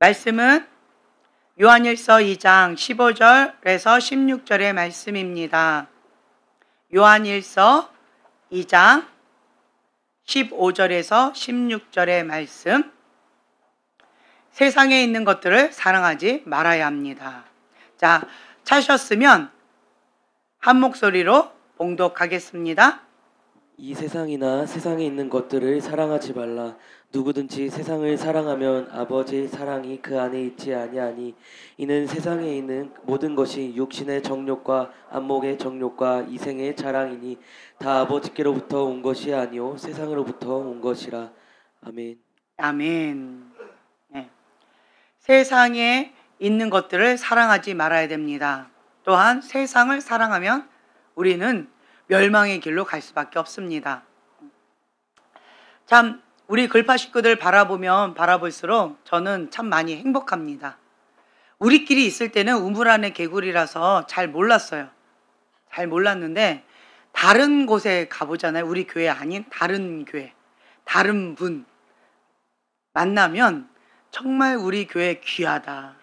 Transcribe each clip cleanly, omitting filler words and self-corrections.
말씀은 요한일서 2장 15절에서 16절의 말씀입니다. 요한일서 2장 15절에서 16절의 말씀. 세상에 있는 것들을 사랑하지 말아야 합니다. 자, 찾으셨으면 한 목소리로 봉독하겠습니다. 이 세상이나 세상에 있는 것들을 사랑하지 말라. 누구든지 세상을 사랑하면 아버지의 사랑이 그 안에 있지 아니하니 이는 세상에 있는 모든 것이 육신의 정욕과 안목의 정욕과 이생의 자랑이니 다 아버지께로부터 온 것이 아니요 세상으로부터 온 것이라. 아멘. 아멘. 네. 세상에 있는 것들을 사랑하지 말아야 됩니다. 또한 세상을 사랑하면 우리는 멸망의 길로 갈 수밖에 없습니다. 참 우리 글파 식구들 바라보면 바라볼수록 저는 참 많이 행복합니다. 우리끼리 있을 때는 우물 안에 개구리라서 잘 몰랐어요. 잘 몰랐는데 다른 곳에 가보잖아요. 우리 교회 아닌 다른 교회, 다른 분 만나면 정말 우리 교회 귀하다.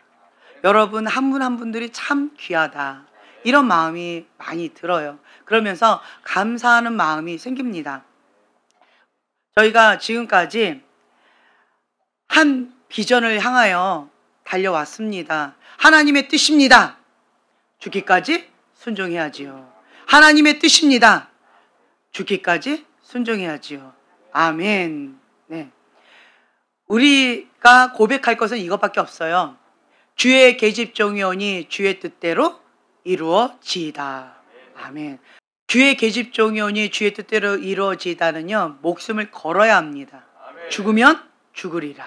여러분 한 분 한 분들이 참 귀하다. 이런 마음이 많이 들어요. 그러면서 감사하는 마음이 생깁니다. 저희가 지금까지 한 비전을 향하여 달려왔습니다. 하나님의 뜻입니다. 죽기까지 순종해야지요. 하나님의 뜻입니다. 죽기까지 순종해야지요. 아멘. 네. 우리가 고백할 것은 이것밖에 없어요. 주의 계집종이오니 주의 뜻대로 이루어지이다. 아멘. 주의 계집종이오니 주의 뜻대로 이루어지이다는요, 목숨을 걸어야 합니다. 아멘. 죽으면 죽으리라.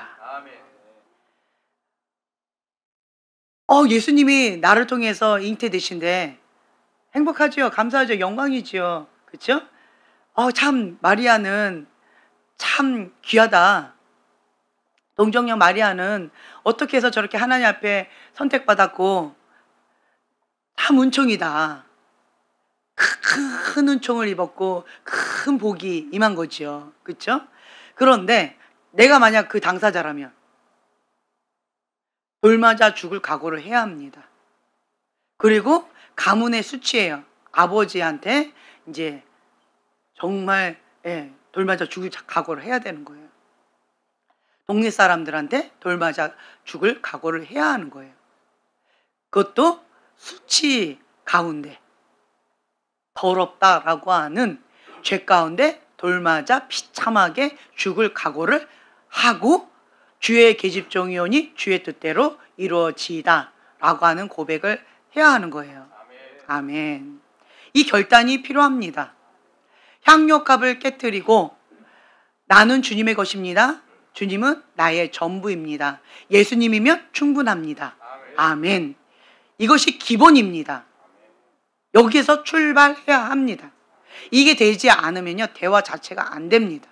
아멘. 예수님이 나를 통해서 잉태되신데 행복하지요. 감사하죠. 영광이지요. 그렇죠? 참 마리아는 참 귀하다. 동정녀 마리아는 어떻게 해서 저렇게 하나님 앞에 선택받았고 참 은총이다. 큰 은총을 입었고 큰 복이 임한 거죠. 그렇죠? 그런데 내가 만약 그 당사자라면 돌맞아 죽을 각오를 해야 합니다. 그리고 가문의 수치예요. 아버지한테 이제 정말 돌맞아 죽을 각오를 해야 되는 거예요. 동네 사람들한테 돌맞아 죽을 각오를 해야 하는 거예요. 그것도 수치 가운데, 더럽다라고 하는 죄 가운데 돌맞아 비참하게 죽을 각오를 하고 주의 계집종이오니 주의 뜻대로 이루어지이다 라고 하는 고백을 해야 하는 거예요. 아멘. 이 결단이 필요합니다. 향료값을 깨뜨리고 나는 주님의 것입니다. 주님은 나의 전부입니다. 예수님이면 충분합니다. 아멘. 이것이 기본입니다. 여기에서 출발해야 합니다. 이게 되지 않으면요, 대화 자체가 안 됩니다.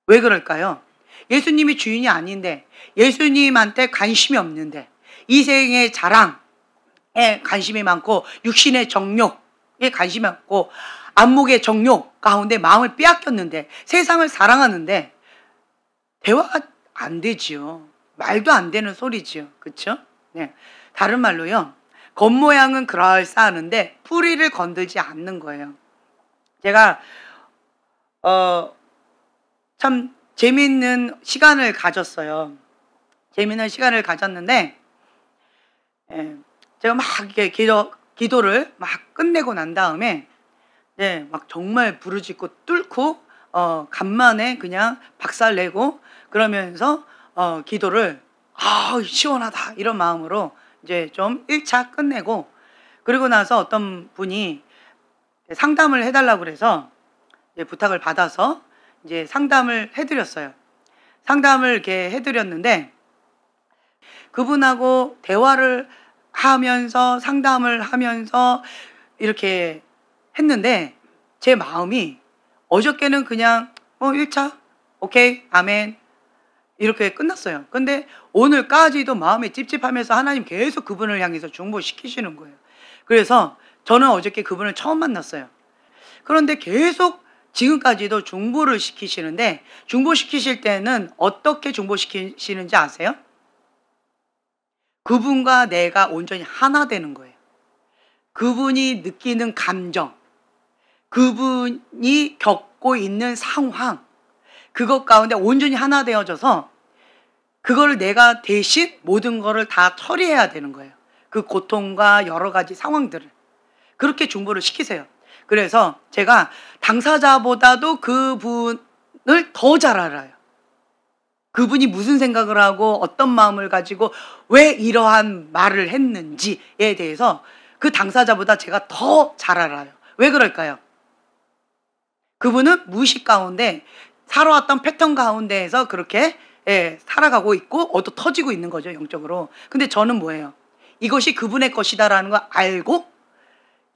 왜 그럴까요? 예수님이 주인이 아닌데, 예수님한테 관심이 없는데, 이생의 자랑에 관심이 많고, 육신의 정욕에 관심이 많고, 안목의 정욕 가운데 마음을 빼앗겼는데, 세상을 사랑하는데, 대화가 안 되지요. 말도 안 되는 소리지요. 그렇죠? 네. 다른 말로요, 겉모양은 그럴싸하는데 뿌리를 건들지 않는 거예요. 제가 참 재미있는 시간을 가졌어요. 재미있는 시간을 가졌는데 제가 막 이렇게 기도를 막 끝내고 난 다음에 막 정말 부르짖고 뚫고 간만에 그냥 박살내고 그러면서 기도를 시원하다 이런 마음으로 이제 좀 1차 끝내고, 그리고 나서 어떤 분이 상담을 해달라고 그래서 부탁을 받아서 이제 상담을 해드렸어요. 상담을 이렇게 해드렸는데 그분하고 대화를 하면서 상담을 하면서 이렇게 했는데 제 마음이 어저께는 그냥 1차 오케이 아멘 이렇게 끝났어요. 근데 오늘까지도 마음이 찝찝하면서 하나님 계속 그분을 향해서 중보시키시는 거예요. 그래서 저는 어저께 그분을 처음 만났어요. 그런데 계속 지금까지도 중보를 시키시는데, 중보시키실 때는 어떻게 중보시키시는지 아세요? 그분과 내가 온전히 하나 되는 거예요. 그분이 느끼는 감정, 그분이 겪고 있는 상황, 그것 가운데 온전히 하나 되어져서 그걸 내가 대신 모든 거를 다 처리해야 되는 거예요. 그 고통과 여러 가지 상황들을. 그렇게 중보를 시키세요. 그래서 제가 당사자보다도 그분을 더 잘 알아요. 그분이 무슨 생각을 하고 어떤 마음을 가지고 왜 이러한 말을 했는지에 대해서 그 당사자보다 제가 더 잘 알아요. 왜 그럴까요? 그분은 무의식 가운데 살아왔던 패턴 가운데에서 그렇게 살아가고 있고 얻어 터지고 있는 거죠, 영적으로. 근데 저는 뭐예요? 이것이 그분의 것이다라는 걸 알고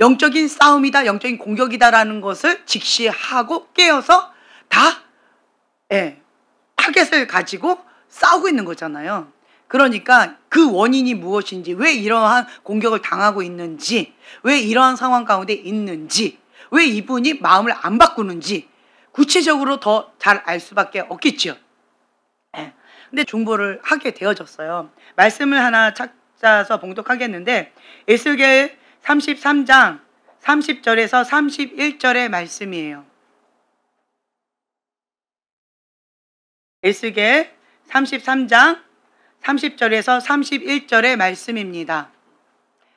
영적인 싸움이다, 영적인 공격이다라는 것을 직시하고 깨어서 다 타겟을 가지고 싸우고 있는 거잖아요. 그러니까 그 원인이 무엇인지, 왜 이러한 공격을 당하고 있는지, 왜 이러한 상황 가운데 있는지, 왜 이분이 마음을 안 바꾸는지 구체적으로 더 잘 알 수밖에 없겠죠. 근데 중보를 하게 되어졌어요. 말씀을 하나 찾아서 봉독하겠는데 에스겔 33장 30절에서 31절의 말씀이에요. 에스겔 33장 30절에서 31절의 말씀입니다.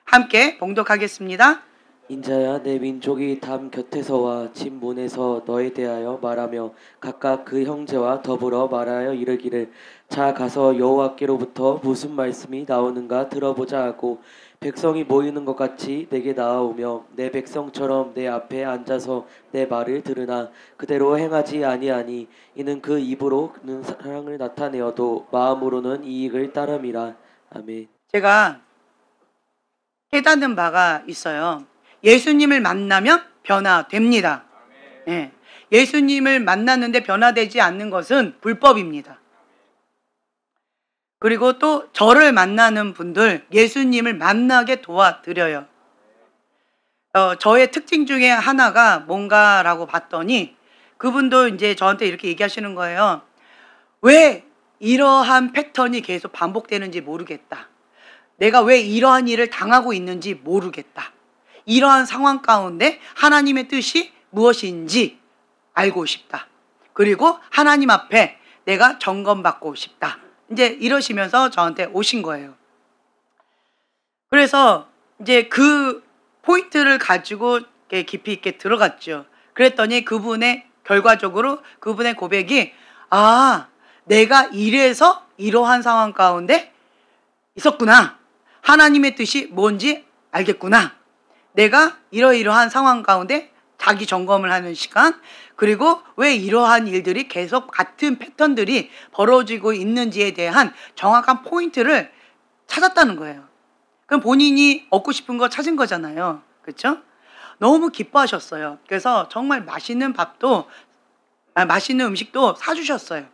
함께 봉독하겠습니다. 인자야, 내 민족이 담 곁에서와 집 문에서 너에 대하여 말하며 각각 그 형제와 더불어 말하여 이르기를 자 가서 여호와께로부터 무슨 말씀이 나오는가 들어보자 하고 백성이 모이는 것 같이 내게 나아오며 내 백성처럼 내 앞에 앉아서 내 말을 들으나 그대로 행하지 아니하니 이는 그 입으로는 사랑을 나타내어도 마음으로는 이익을 따름이라. 아멘. 제가 깨닫는 바가 있어요. 예수님을 만나면 변화됩니다. 예수님을 만났는데 변화되지 않는 것은 불법입니다. 그리고 또 저를 만나는 분들 예수님을 만나게 도와드려요. 저의 특징 중에 하나가 뭔가라고 봤더니 그분도 이제 저한테 이렇게 얘기하시는 거예요. 왜 이러한 패턴이 계속 반복되는지 모르겠다. 내가 왜 이러한 일을 당하고 있는지 모르겠다. 이러한 상황 가운데 하나님의 뜻이 무엇인지 알고 싶다. 그리고 하나님 앞에 내가 점검받고 싶다. 이제 이러시면서 저한테 오신 거예요. 그래서 이제 그 포인트를 가지고 깊이 있게 들어갔죠. 그랬더니 그분의 결과적으로 그분의 고백이 내가 이래서 이러한 상황 가운데 있었구나. 하나님의 뜻이 뭔지 알겠구나. 내가 이러이러한 상황 가운데 자기 점검을 하는 시간, 그리고 왜 이러한 일들이 계속 같은 패턴들이 벌어지고 있는지에 대한 정확한 포인트를 찾았다는 거예요. 그럼 본인이 얻고 싶은 거 찾은 거잖아요. 그렇죠? 너무 기뻐하셨어요. 그래서 정말 맛있는 음식도 사주셨어요.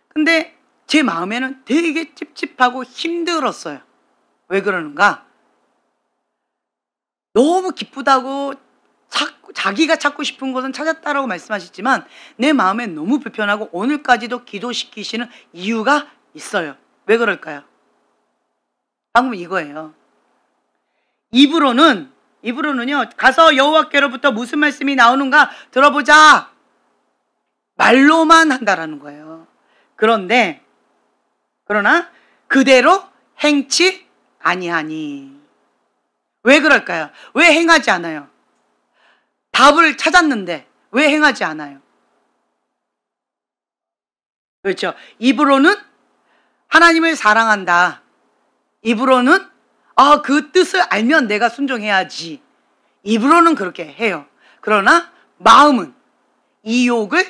근데 제 마음에는 되게 찝찝하고 힘들었어요. 왜 그러는가? 너무 기쁘다고 자기가 찾고 싶은 것은 찾았다라고 말씀하셨지만 내 마음에 너무 불편하고 오늘까지도 기도시키시는 이유가 있어요. 왜 그럴까요? 방금 이거예요. 입으로는요, 가서 여호와께로부터 무슨 말씀이 나오는가 들어보자. 말로만 한다라는 거예요. 그러나 그대로 행치 아니하니. 왜 그럴까요? 왜 행하지 않아요? 답을 찾았는데 왜 행하지 않아요? 그렇죠. 입으로는 하나님을 사랑한다. 입으로는 그 뜻을 알면 내가 순종해야지. 입으로는 그렇게 해요. 그러나 마음은 이욕을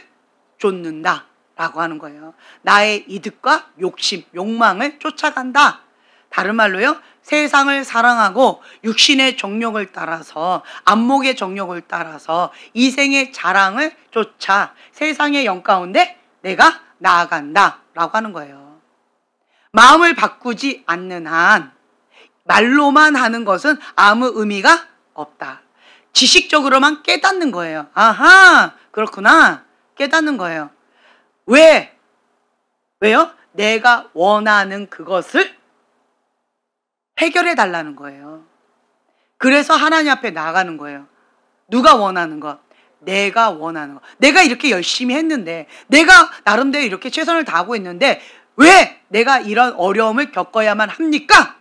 쫓는다 라고 하는 거예요. 나의 이득과 욕심, 욕망을 쫓아간다. 다른 말로요, 세상을 사랑하고 육신의 정욕을 따라서, 안목의 정욕을 따라서 이생의 자랑을 쫓아 세상의 영 가운데 내가 나아간다 라고 하는 거예요. 마음을 바꾸지 않는 한 말로만 하는 것은 아무 의미가 없다. 지식적으로만 깨닫는 거예요. 아하, 그렇구나. 깨닫는 거예요. 왜요? 내가 원하는 그것을 해결해 달라는 거예요. 그래서 하나님 앞에 나가는 거예요. 누가 원하는 것? 내가 원하는 것. 내가 이렇게 열심히 했는데, 내가 나름대로 이렇게 최선을 다하고 있는데 왜 내가 이런 어려움을 겪어야만 합니까?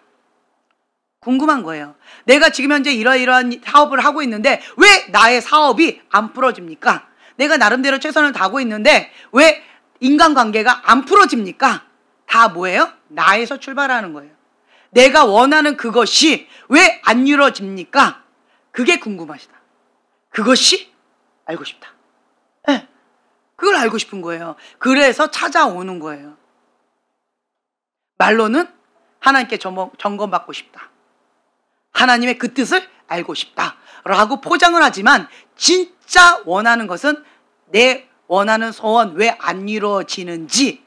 궁금한 거예요. 내가 지금 현재 이러이러한 사업을 하고 있는데 왜 나의 사업이 안 풀어집니까? 내가 나름대로 최선을 다하고 있는데 왜 인간관계가 안 풀어집니까? 다 뭐예요? 나에서 출발하는 거예요. 내가 원하는 그것이 왜 안 이루어집니까? 그게 궁금하시다. 그것이 알고 싶다. 네, 그걸 알고 싶은 거예요. 그래서 찾아오는 거예요. 말로는 하나님께 점검받고 싶다. 하나님의 그 뜻을 알고 싶다 라고 포장을 하지만 진짜 원하는 것은 내 원하는 소원 왜 안 이루어지는지,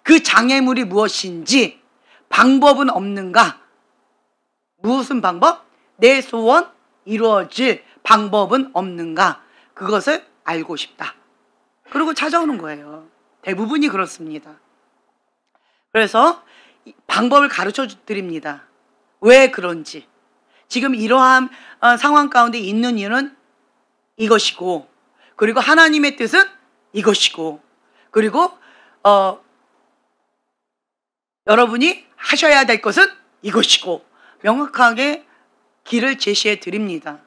그 장애물이 무엇인지, 방법은 없는가? 무슨 방법? 내 소원 이루어질 방법은 없는가? 그것을 알고 싶다. 그리고 찾아오는 거예요. 대부분이 그렇습니다. 그래서 방법을 가르쳐 드립니다. 왜 그런지. 지금 이러한 상황 가운데 있는 이유는 이것이고, 그리고 하나님의 뜻은 이것이고, 그리고 여러분이 하셔야 될 것은 이것이고, 명확하게 길을 제시해 드립니다.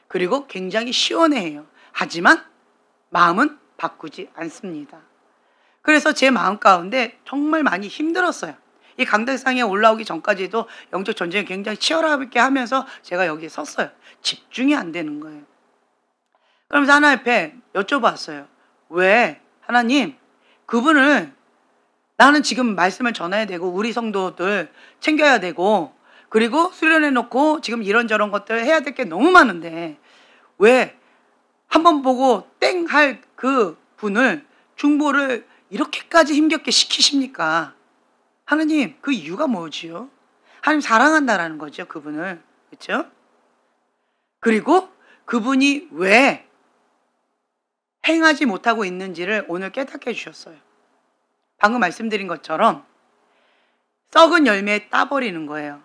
그리고 굉장히 시원해요. 하지만 마음은 바꾸지 않습니다. 그래서 제 마음 가운데 정말 많이 힘들었어요. 이 강대상에 올라오기 전까지도 영적 전쟁이 굉장히 치열하게 하면서 제가 여기에 섰어요. 집중이 안 되는 거예요. 그러면서 하나님 앞에 여쭤봤어요. 왜? 하나님, 그분을 나는 지금 말씀을 전해야 되고 우리 성도들 챙겨야 되고 그리고 수련해 놓고 지금 이런저런 것들 해야 될 게 너무 많은데 왜 한번 보고 땡 할 그 분을 중보를 이렇게까지 힘겹게 시키십니까? 하나님, 그 이유가 뭐지요? 하나님 사랑한다라는 거죠, 그분을. 그렇죠? 그리고 그분이 왜 행하지 못하고 있는지를 오늘 깨닫게 해주셨어요. 방금 말씀드린 것처럼 썩은 열매 따버리는 거예요.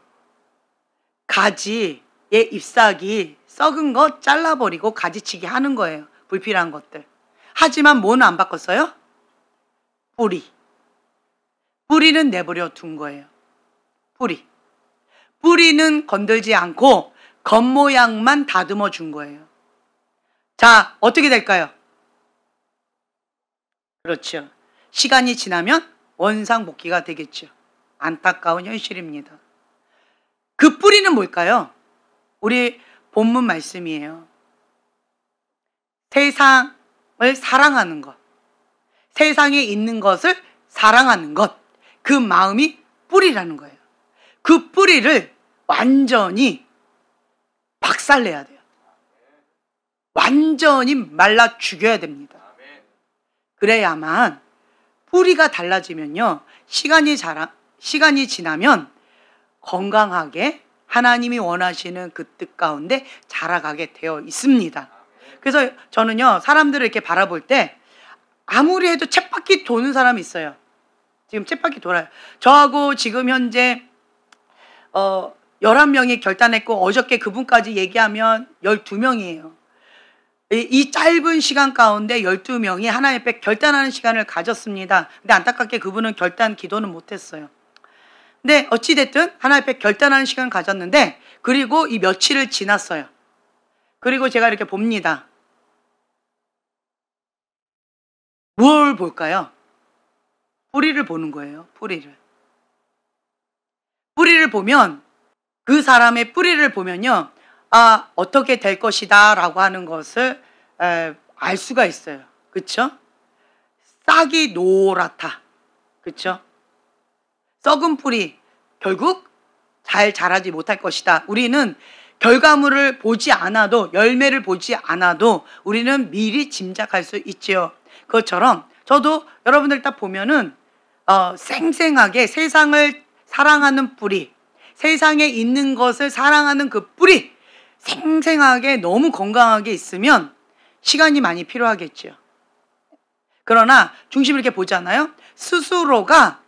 가지의 잎사귀 썩은 거 잘라버리고 가지치기 하는 거예요. 불필요한 것들. 하지만 뭐는 안 바꿨어요? 뿌리. 뿌리는 내버려 둔 거예요. 뿌리. 뿌리는 건들지 않고 겉모양만 다듬어 준 거예요. 자, 어떻게 될까요? 그렇죠. 시간이 지나면 원상복귀가 되겠죠. 안타까운 현실입니다. 그 뿌리는 뭘까요? 우리 본문 말씀이에요. 세상을 사랑하는 것. 세상에 있는 것을 사랑하는 것. 그 마음이 뿌리라는 거예요. 그 뿌리를 완전히 박살내야 돼요. 완전히 말라 죽여야 됩니다. 그래야만 뿌리가 달라지면요. 시간이 지나면 건강하게 하나님이 원하시는 그 뜻 가운데 자라가게 되어 있습니다. 그래서 저는요. 사람들을 이렇게 바라볼 때 아무리 해도 쳇바퀴 도는 사람이 있어요. 지금 쳇바퀴 돌아요. 저하고 지금 현재 11명이 결단했고 어저께 그분까지 얘기하면 12명이에요. 이 짧은 시간 가운데 12명이 하나님 앞에 결단하는 시간을 가졌습니다. 근데 안타깝게 그분은 결단 기도는 못했어요. 근데 어찌됐든 하나님 앞에 결단하는 시간을 가졌는데 그리고 이 며칠을 지났어요. 그리고 제가 이렇게 봅니다. 뭘 볼까요? 뿌리를 보는 거예요. 뿌리를. 뿌리를 보면 그 사람의 뿌리를 보면요. 아, 어떻게 될 것이다 라고 하는 것을 알 수가 있어요. 그쵸? 싹이 노랗다. 그쵸? 썩은 뿌리 결국 잘 자라지 못할 것이다. 우리는 결과물을 보지 않아도, 열매를 보지 않아도 우리는 미리 짐작할 수 있지요. 그것처럼 저도 여러분들 딱 보면은 생생하게 세상을 사랑하는 뿌리, 세상에 있는 것을 사랑하는 그 뿌리, 생생하게 너무 건강하게 있으면 시간이 많이 필요하겠죠. 그러나 중심을 이렇게 보잖아요. 스스로가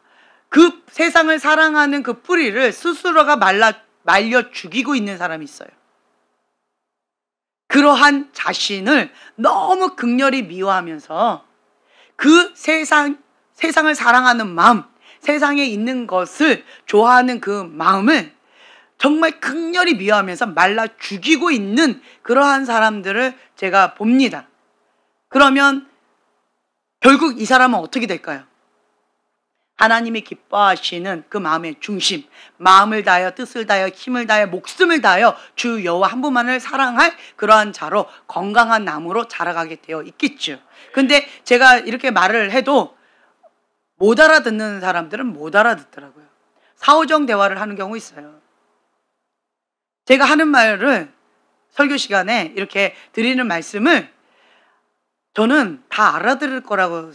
그 세상을 사랑하는 그 뿌리를 스스로가 말려 죽이고 있는 사람이 있어요. 그러한 자신을 너무 극렬히 미워하면서 그 세상을 사랑하는 마음, 세상에 있는 것을 좋아하는 그 마음을 정말 극렬히 미워하면서 말라 죽이고 있는 그러한 사람들을 제가 봅니다. 그러면 결국 이 사람은 어떻게 될까요? 하나님이 기뻐하시는 그 마음의 중심, 마음을 다하여 뜻을 다하여 힘을 다하여 목숨을 다하여 주 여호와 한 분만을 사랑할 그러한 자로 건강한 나무로 자라가게 되어 있겠죠. 근데 제가 이렇게 말을 해도 못 알아듣는 사람들은 못 알아듣더라고요. 사오정 대화를 하는 경우 있어요. 제가 하는 말을 설교 시간에 이렇게 드리는 말씀을 저는 다 알아들을 거라고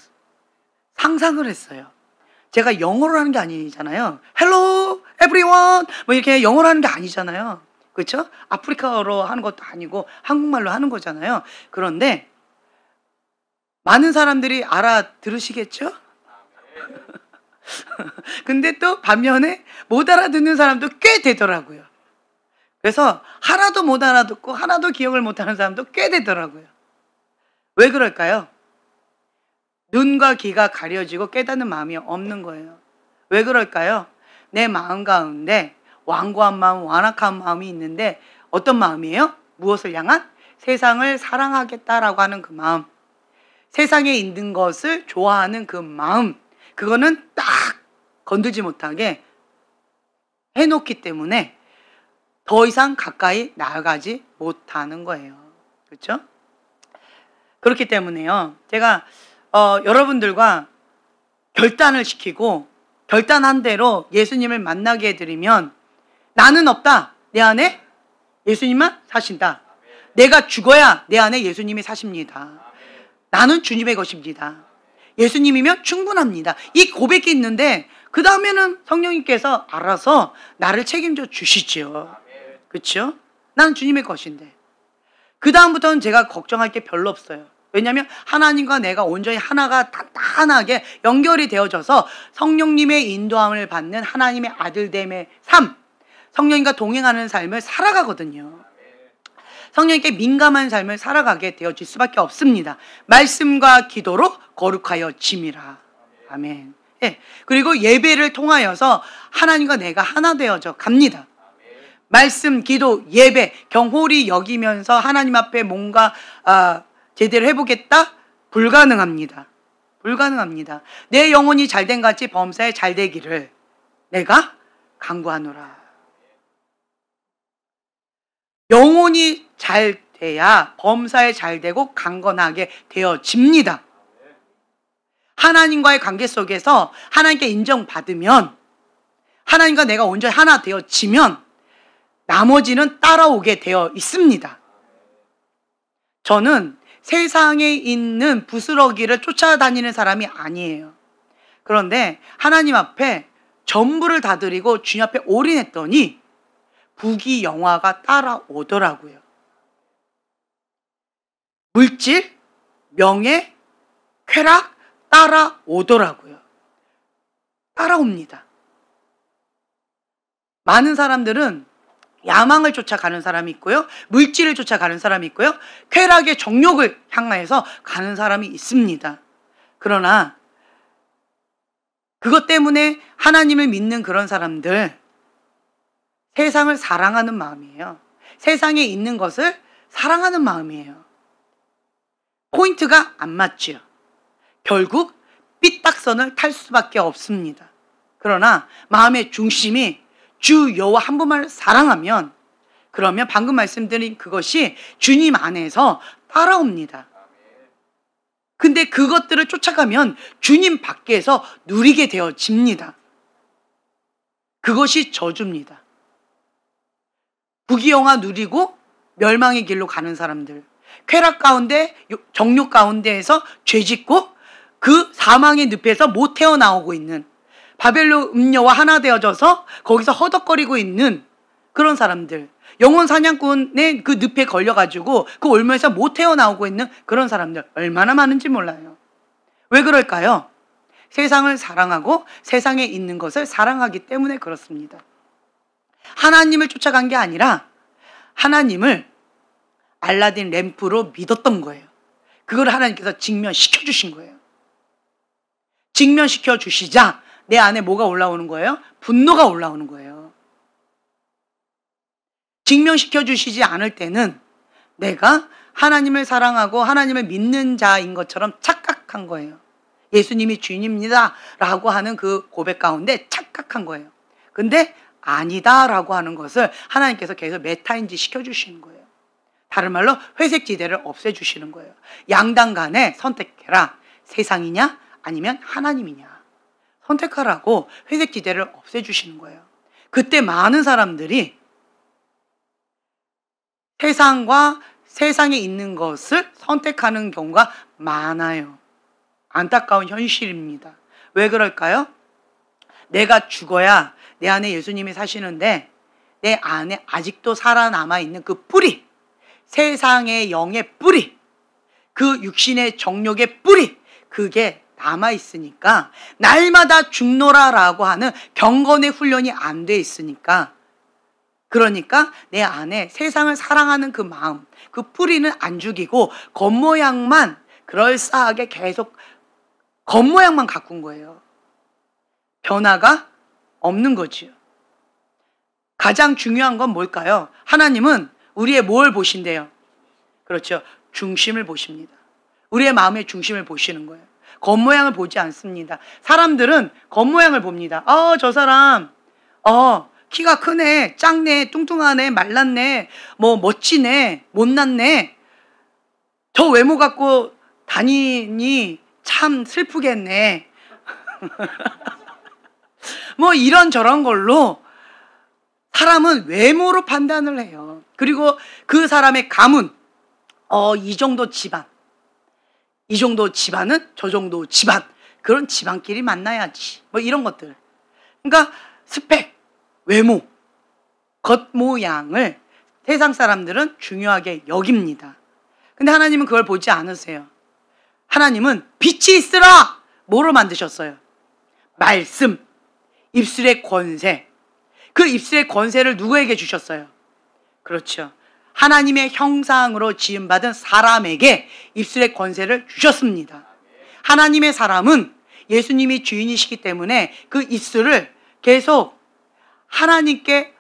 상상을 했어요. 제가 영어로 하는 게 아니잖아요. Hello, everyone. 뭐 이렇게 영어로 하는 게 아니잖아요. 그렇죠? 아프리카어로 하는 것도 아니고 한국말로 하는 거잖아요. 그런데 많은 사람들이 알아들으시겠죠? 근데 또 반면에 못 알아듣는 사람도 꽤 되더라고요. 그래서 하나도 못 알아듣고 하나도 기억을 못하는 사람도 꽤 되더라고요. 왜 그럴까요? 눈과 귀가 가려지고 깨닫는 마음이 없는 거예요. 왜 그럴까요? 내 마음 가운데 완고한 마음, 완악한 마음이 있는데 어떤 마음이에요? 무엇을 향한? 세상을 사랑하겠다라고 하는 그 마음. 세상에 있는 것을 좋아하는 그 마음. 그거는 딱 건들지 못하게 해놓기 때문에 더 이상 가까이 나아가지 못하는 거예요. 그렇죠? 그렇기 때문에요. 제가 여러분들과 결단을 시키고 결단한 대로 예수님을 만나게 해드리면 나는 없다. 내 안에 예수님만 사신다. 내가 죽어야 내 안에 예수님이 사십니다. 나는 주님의 것입니다. 예수님이면 충분합니다. 이 고백이 있는데 그 다음에는 성령님께서 알아서 나를 책임져 주시죠. 그렇죠? 나는 주님의 것인데 그 다음부터는 제가 걱정할 게 별로 없어요. 왜냐하면 하나님과 내가 온전히 하나가 단단하게 연결이 되어져서 성령님의 인도함을 받는 하나님의 아들됨의 삶, 성령님과 동행하는 삶을 살아가거든요. 성령님께 민감한 삶을 살아가게 되어질 수밖에 없습니다. 말씀과 기도로 거룩하여 짐이라. 아멘. 예. 그리고 예배를 통하여서 하나님과 내가 하나 되어져 갑니다. 말씀, 기도, 예배, 경홀히 여기면서 하나님 앞에 뭔가 제대로 해보겠다? 불가능합니다. 불가능합니다. 내 영혼이 잘된 같이 범사에 잘되기를 내가 간구하노라. 영혼이 잘 돼야 범사에 잘되고 강건하게 되어집니다. 하나님과의 관계 속에서 하나님께 인정받으면 하나님과 내가 온전히 하나 되어지면 나머지는 따라오게 되어 있습니다. 저는 세상에 있는 부스러기를 쫓아다니는 사람이 아니에요. 그런데 하나님 앞에 전부를 다 드리고 주님 앞에 올인했더니 부귀영화가 따라오더라고요. 물질, 명예, 쾌락 따라오더라고요. 따라옵니다. 많은 사람들은 야망을 쫓아가는 사람이 있고요. 물질을 쫓아가는 사람이 있고요. 쾌락의 정욕을 향해서 가는 사람이 있습니다. 그러나 그것 때문에 하나님을 믿는 그런 사람들 세상을 사랑하는 마음이에요. 세상에 있는 것을 사랑하는 마음이에요. 포인트가 안 맞지요. 결국 삐딱선을 탈 수밖에 없습니다. 그러나 마음의 중심이 주 여호와 한 분만을 사랑하면 그러면 방금 말씀드린 그것이 주님 안에서 따라옵니다. 근데 그것들을 쫓아가면 주님 밖에서 누리게 되어집니다. 그것이 저주입니다. 부귀영화 누리고 멸망의 길로 가는 사람들, 쾌락 가운데 정욕 가운데에서 죄짓고 그 사망의 늪에서 못 태어나오고 있는 바벨론 음녀와 하나 되어져서 거기서 허덕거리고 있는 그런 사람들, 영혼 사냥꾼의 그 늪에 걸려가지고 그 올무에서 못 태어나오고 있는 그런 사람들 얼마나 많은지 몰라요. 왜 그럴까요? 세상을 사랑하고 세상에 있는 것을 사랑하기 때문에 그렇습니다. 하나님을 쫓아간 게 아니라 하나님을 알라딘 램프로 믿었던 거예요. 그걸 하나님께서 직면시켜 주신 거예요. 직면시켜 주시자 내 안에 뭐가 올라오는 거예요? 분노가 올라오는 거예요. 직면시켜 주시지 않을 때는 내가 하나님을 사랑하고 하나님을 믿는 자인 것처럼 착각한 거예요. 예수님이 주인입니다 라고 하는 그 고백 가운데 착각한 거예요. 근데 아니다 라고 하는 것을 하나님께서 계속 메타인지 시켜주시는 거예요. 다른 말로 회색 지대를 없애주시는 거예요. 양당 간에 선택해라. 세상이냐 아니면 하나님이냐. 선택하라고 회색 지대를 없애주시는 거예요. 그때 많은 사람들이 세상과 세상에 있는 것을 선택하는 경우가 많아요. 안타까운 현실입니다. 왜 그럴까요? 내가 죽어야 내 안에 예수님이 사시는데 내 안에 아직도 살아남아 있는 그 뿌리, 세상의 영의 뿌리, 그 육신의 정욕의 뿌리, 그게 남아있으니까 날마다 죽노라라고 하는 경건의 훈련이 안 돼 있으니까, 그러니까 내 안에 세상을 사랑하는 그 마음, 그 뿌리는 안 죽이고 겉모양만 그럴싸하게 계속 겉모양만 가꾼 거예요. 변화가 없는 거지요. 가장 중요한 건 뭘까요? 하나님은 우리의 뭘 보신대요? 그렇죠. 중심을 보십니다. 우리의 마음의 중심을 보시는 거예요. 겉모양을 보지 않습니다. 사람들은 겉모양을 봅니다. 저 사람 키가 크네, 작네, 뚱뚱하네, 말랐네, 뭐 멋지네, 못났네, 저 외모 갖고 다니니 참 슬프겠네. 뭐 이런저런 걸로 사람은 외모로 판단을 해요. 그리고 그 사람의 가문, 이 정도 집안, 이 정도 집안은 저 정도 집안, 그런 집안끼리 만나야지, 뭐 이런 것들. 그러니까 스펙, 외모, 겉모양을 세상 사람들은 중요하게 여깁니다. 근데 하나님은 그걸 보지 않으세요. 하나님은 빛이 있으라! 뭐로 만드셨어요? 말씀, 입술의 권세. 그 입술의 권세를 누구에게 주셨어요? 그렇죠. 하나님의 형상으로 지음받은 사람에게 입술의 권세를 주셨습니다. 하나님의 사람은 예수님이 주인이시기 때문에 그 입술을 계속 하나님께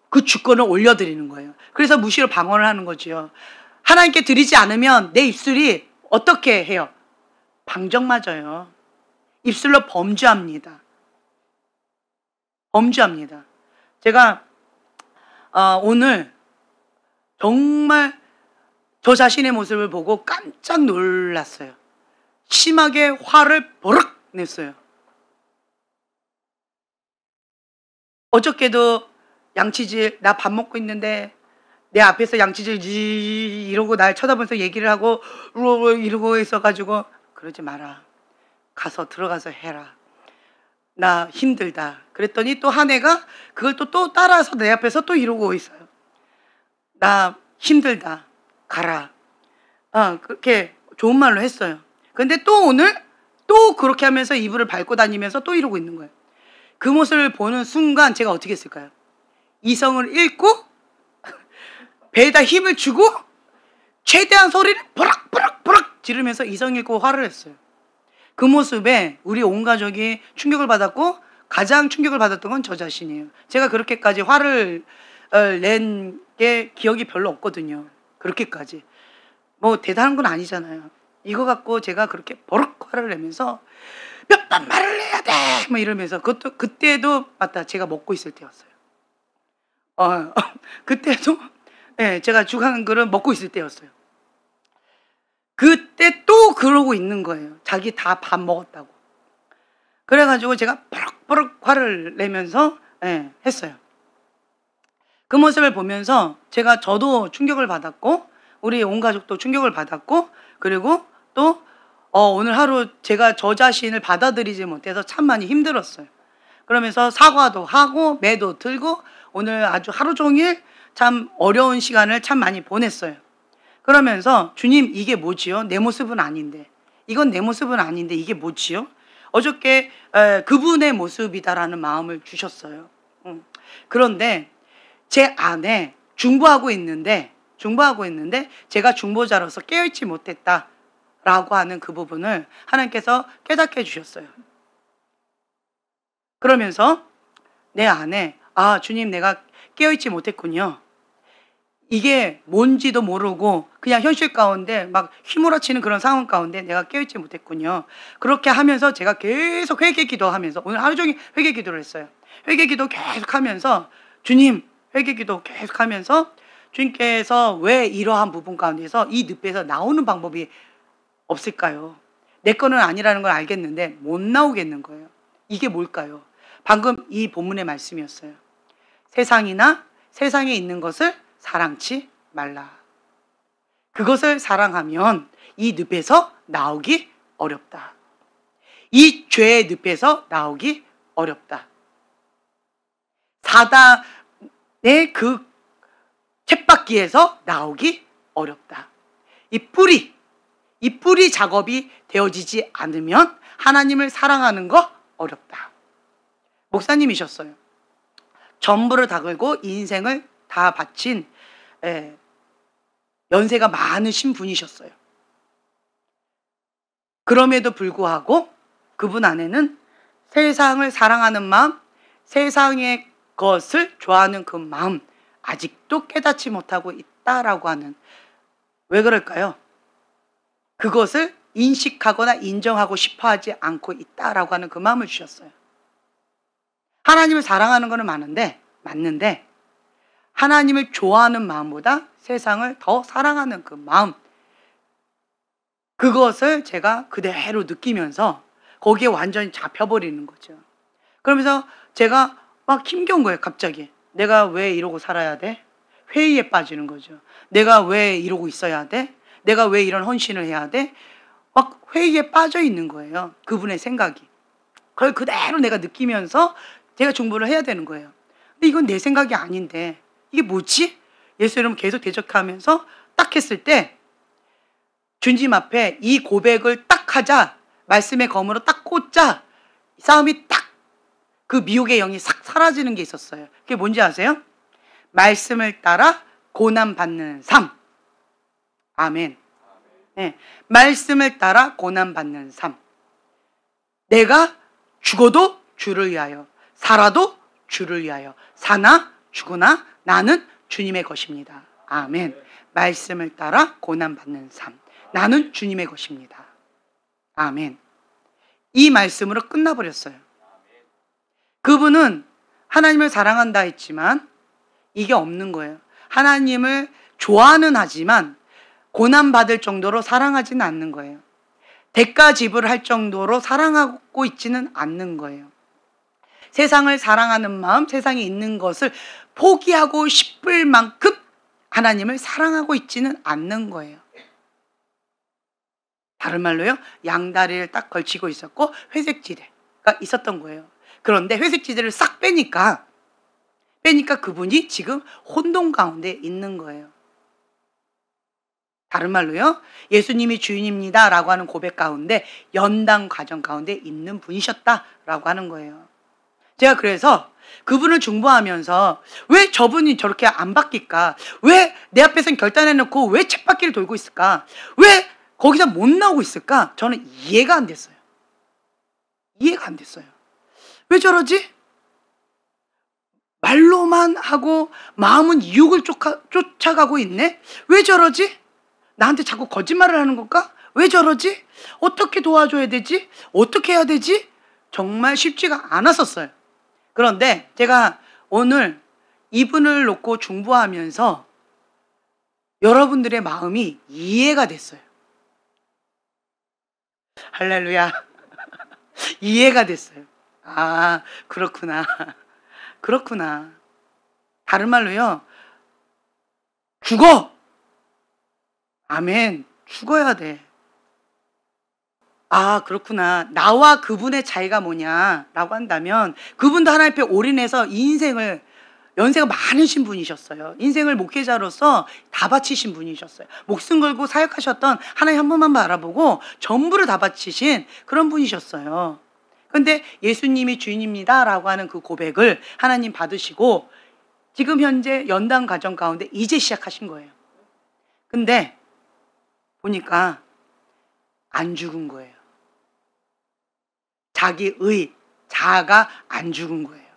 그 주권을 올려드리는 거예요. 그래서 무시로 방언을 하는 거지요. 하나님께 드리지 않으면 내 입술이 어떻게 해요? 방정 맞아요. 입술로 범죄합니다. 범죄합니다. 제가 오늘 정말 저 자신의 모습을 보고 깜짝 놀랐어요. 심하게 화를 버럭 냈어요. 어저께도 양치질, 나 밥 먹고 있는데 내 앞에서 양치질 이러고 날 쳐다보면서 얘기를 하고 이러고 있어가지고, 그러지 마라, 가서 들어가서 해라, 나 힘들다. 그랬더니 또 한 애가 그걸 또 따라서 내 앞에서 또 이러고 있어요. 나 힘들다, 가라. 그렇게 좋은 말로 했어요. 근데 또 오늘 또 그렇게 하면서 이불을 밟고 다니면서 또 이러고 있는 거예요. 그 모습을 보는 순간 제가 어떻게 했을까요? 이성을 잃고 배에다 힘을 주고 최대한 소리를 버럭 지르면서 이성 잃고 화를 했어요. 그 모습에 우리 온 가족이 충격을 받았고, 가장 충격을 받았던 건 저 자신이에요. 제가 그렇게까지 화를 낸 게 기억이 별로 없거든요. 그렇게까지 뭐 대단한 건 아니잖아요. 이거 갖고 제가 그렇게 버럭 화를 내면서 몇 번 말을 해야 돼 뭐 이러면서, 그때도 맞다, 제가 먹고 있을 때였어요. 그때도 네, 제가 죽하는 그릇 먹고 있을 때였어요. 그때 또 그러고 있는 거예요. 자기 다 밥 먹었다고. 그래가지고 제가 버럭버럭 화를 내면서 했어요. 그 모습을 보면서 저도 충격을 받았고, 우리 온 가족도 충격을 받았고, 그리고 또 오늘 하루 제가 저 자신을 받아들이지 못해서 참 많이 힘들었어요. 그러면서 사과도 하고 매도 들고 오늘 아주 하루 종일 참 어려운 시간을 참 많이 보냈어요. 그러면서 주님, 이게 뭐지요? 내 모습은 아닌데, 이건 내 모습은 아닌데 이게 뭐지요? 어저께 그분의 모습이다라는 마음을 주셨어요. 그런데 제 안에 중보하고 있는데 제가 중보자로서 깨어있지 못했다라고 하는 그 부분을 하나님께서 깨닫게 해주셨어요. 그러면서 내 안에 주님, 내가 깨어있지 못했군요. 이게 뭔지도 모르고 그냥 현실 가운데 막 휘몰아치는 그런 상황 가운데 내가 깨어있지 못했군요. 그렇게 하면서 제가 계속 회개 기도하면서 오늘 하루 종일 회개 기도를 했어요. 회개 기도 계속 하면서 주님, 회개 기도 계속 하면서 주님께서 왜 이러한 부분 가운데서 이 늪에서 나오는 방법이 없을까요? 내 거는 아니라는 걸 알겠는데 못 나오겠는 거예요. 이게 뭘까요? 방금 이 본문의 말씀이었어요. 세상이나 세상에 있는 것을 사랑치 말라. 그것을 사랑하면 이 늪에서 나오기 어렵다. 이 죄의 늪에서 나오기 어렵다. 사단의 그 쳇바퀴에서 나오기 어렵다. 이 뿌리 작업이 되어지지 않으면 하나님을 사랑하는 거 어렵다. 목사님이셨어요. 전부를 다 걸고 인생을 다 바친 연세가 많으신 분이셨어요. 그럼에도 불구하고 그분 안에는 세상을 사랑하는 마음, 세상의 것을 좋아하는 그 마음 아직도 깨닫지 못하고 있다라고 하는, 왜 그럴까요? 그것을 인식하거나 인정하고 싶어 하지 않고 있다라고 하는 그 마음을 주셨어요. 하나님을 사랑하는 거는 맞는데 하나님을 좋아하는 마음보다 세상을 더 사랑하는 그 마음, 그것을 제가 그대로 느끼면서 거기에 완전히 잡혀버리는 거죠. 그러면서 제가 막 힘겨운 거예요. 갑자기 내가 왜 이러고 살아야 돼? 회의에 빠지는 거죠. 내가 왜 이러고 있어야 돼? 내가 왜 이런 헌신을 해야 돼? 막 회의에 빠져 있는 거예요. 그분의 생각이. 그걸 그대로 내가 느끼면서 제가 중보를 해야 되는 거예요. 근데 이건 내 생각이 아닌데 이게 뭐지? 예수 이름 계속 대적하면서 딱 했을 때 주님 앞에 이 고백을 딱 하자, 말씀의 검으로 딱 꽂자, 싸움이 딱 그 미혹의 영이 싹 사라지는 게 있었어요. 그게 뭔지 아세요? 말씀을 따라 고난받는 삶. 아멘. 네, 말씀을 따라 고난받는 삶. 내가 죽어도 주를 위하여, 살아도 주를 위하여, 사나 죽으나 나는 주님의 것입니다. 아멘. 말씀을 따라 고난받는 삶. 나는 주님의 것입니다. 아멘. 이 말씀으로 끝나버렸어요. 그분은 하나님을 사랑한다 했지만 이게 없는 거예요. 하나님을 좋아는 하지만 고난받을 정도로 사랑하지는 않는 거예요. 대가 지불을 할 정도로 사랑하고 있지는 않는 거예요. 세상을 사랑하는 마음, 세상에 있는 것을 포기하고 싶을 만큼 하나님을 사랑하고 있지는 않는 거예요. 다른 말로요, 양다리를 딱 걸치고 있었고 회색지대가 있었던 거예요. 그런데 회색지대를 싹 빼니까 그분이 지금 혼돈 가운데 있는 거예요. 다른 말로요, 예수님이 주인입니다 라고 하는 고백 가운데 연단 과정 가운데 있는 분이셨다라고 하는 거예요. 제가 그래서 그분을 중보하면서 왜 저분이 저렇게 안 바뀔까? 왜 내 앞에선 결단해놓고 왜 쳇바퀴를 돌고 있을까? 왜 거기서 못 나오고 있을까? 저는 이해가 안 됐어요. 이해가 안 됐어요. 왜 저러지? 말로만 하고 마음은 유혹을 쫓아가고 있네? 왜 저러지? 나한테 자꾸 거짓말을 하는 걸까? 왜 저러지? 어떻게 도와줘야 되지? 어떻게 해야 되지? 정말 쉽지가 않았었어요. 그런데 제가 오늘 이분을 놓고 중보하면서 여러분들의 마음이 이해가 됐어요. 할렐루야. 이해가 됐어요. 아, 그렇구나. 그렇구나. 다른 말로요, 죽어. 아멘. 죽어야 돼. 아, 그렇구나. 나와 그분의 차이가 뭐냐라고 한다면 그분도 하나님 앞에 올인해서 인생을, 연세가 많으신 분이셨어요. 인생을 목회자로서 다 바치신 분이셨어요. 목숨 걸고 사역하셨던, 하나님 한 번만 바라보고 전부를 다 바치신 그런 분이셨어요. 근데 예수님이 주인입니다 라고 하는 그 고백을 하나님 받으시고 지금 현재 연단 과정 가운데 이제 시작하신 거예요. 근데 보니까 안 죽은 거예요. 자기의 자아가 안 죽은 거예요.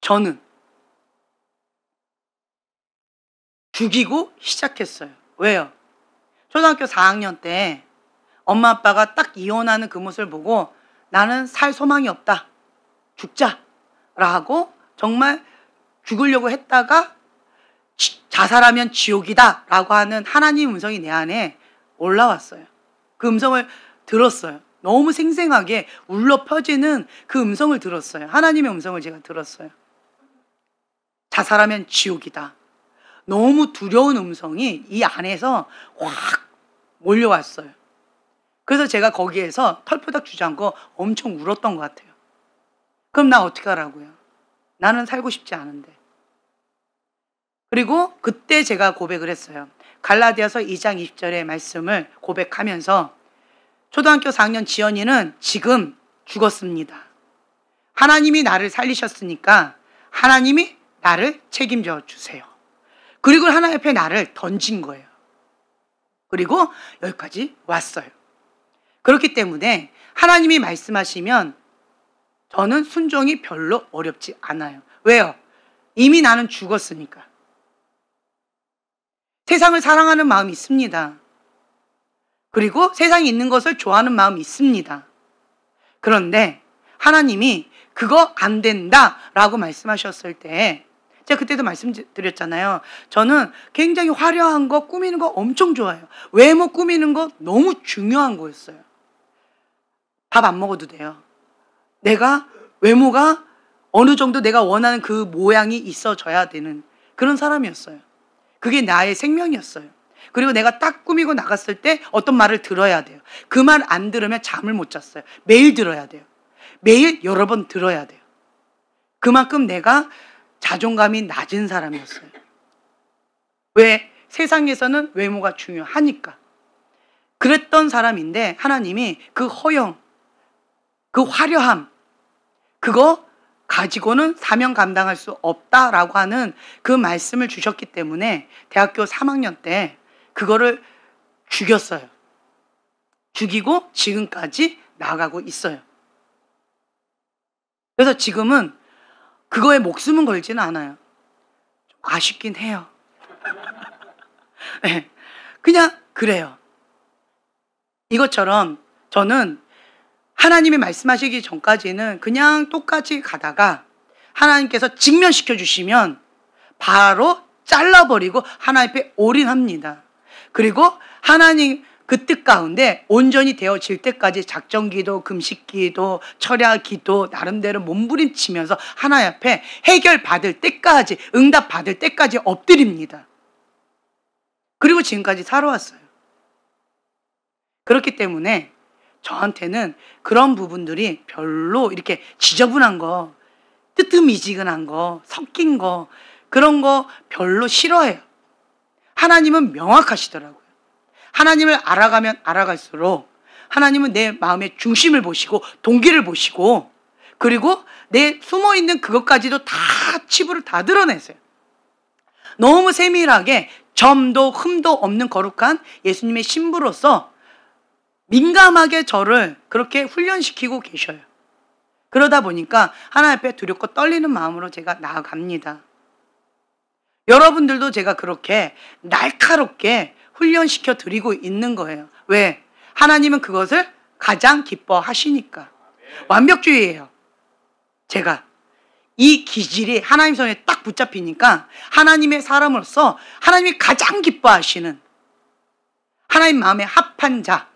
저는 죽이고 시작했어요. 왜요? 초등학교 4학년 때 엄마 아빠가 딱 이혼하는 그 모습을 보고 나는 살 소망이 없다. 죽자라고 정말 죽으려고 했다가 자살하면 지옥이다 라고 하는 하나님 음성이 내 안에 올라왔어요. 그 음성을 들었어요. 너무 생생하게 울려 퍼지는 그 음성을 들었어요. 하나님의 음성을 제가 들었어요. 자살하면 지옥이다. 너무 두려운 음성이 이 안에서 확 몰려왔어요. 그래서 제가 거기에서 털푸닥 주저앉고 엄청 울었던 것 같아요. 그럼 나 어떻게 하라고요? 나는 살고 싶지 않은데. 그리고 그때 제가 고백을 했어요. 갈라디아서 2장 20절의 말씀을 고백하면서 초등학교 4학년 지연이는 지금 죽었습니다. 하나님이 나를 살리셨으니까 하나님이 나를 책임져 주세요. 그리고 하나님 앞에 나를 던진 거예요. 그리고 여기까지 왔어요. 그렇기 때문에 하나님이 말씀하시면 저는 순종이 별로 어렵지 않아요. 왜요? 이미 나는 죽었으니까. 세상을 사랑하는 마음이 있습니다. 그리고 세상에 있는 것을 좋아하는 마음이 있습니다. 그런데 하나님이 그거 안 된다라고 말씀하셨을 때 제가 그때도 말씀드렸잖아요. 저는 굉장히 화려한 거 꾸미는 거 엄청 좋아해요. 외모 꾸미는 거 너무 중요한 거였어요. 밥 안 먹어도 돼요. 내가 외모가 어느 정도 내가 원하는 그 모양이 있어져야 되는 그런 사람이었어요. 그게 나의 생명이었어요. 그리고 내가 딱 꾸미고 나갔을 때 어떤 말을 들어야 돼요. 그 말 안 들으면 잠을 못 잤어요. 매일 들어야 돼요. 매일 여러 번 들어야 돼요. 그만큼 내가 자존감이 낮은 사람이었어요. 왜? 세상에서는 외모가 중요하니까. 그랬던 사람인데 하나님이 그 허영, 그 화려함, 그거 가지고는 사명 감당할 수 없다라고 하는 그 말씀을 주셨기 때문에 대학교 3학년 때 그거를 죽였어요. 죽이고 지금까지 나아가고 있어요. 그래서 지금은 그거에 목숨은 걸지는 않아요. 좀 아쉽긴 해요. 네, 그냥 그래요. 이것처럼 저는 하나님이 말씀하시기 전까지는 그냥 똑같이 가다가 하나님께서 직면시켜 주시면 바로 잘라버리고 하나님 앞에 올인합니다. 그리고 하나님 그 뜻 가운데 온전히 되어질 때까지 작정기도, 금식기도, 철야기도 나름대로 몸부림치면서 하나님 앞에 해결받을 때까지, 응답받을 때까지 엎드립니다. 그리고 지금까지 살아왔어요. 그렇기 때문에 저한테는 그런 부분들이 별로 이렇게 지저분한 거, 뜨뜻미지근한 거, 섞인 거, 그런 거 별로 싫어해요. 하나님은 명확하시더라고요. 하나님을 알아가면 알아갈수록 하나님은 내 마음의 중심을 보시고 동기를 보시고 그리고 내 숨어있는 그것까지도 다 치부를 다 드러내세요. 너무 세밀하게 점도 흠도 없는 거룩한 예수님의 신부로서 민감하게 저를 그렇게 훈련시키고 계셔요. 그러다 보니까 하나님 앞에 두렵고 떨리는 마음으로 제가 나아갑니다. 여러분들도 제가 그렇게 날카롭게 훈련시켜 드리고 있는 거예요. 왜? 하나님은 그것을 가장 기뻐하시니까. 완벽주의예요. 제가 이 기질이 하나님 손에 딱 붙잡히니까 하나님의 사람으로서 하나님이 가장 기뻐하시는 하나님 마음에 합한 자,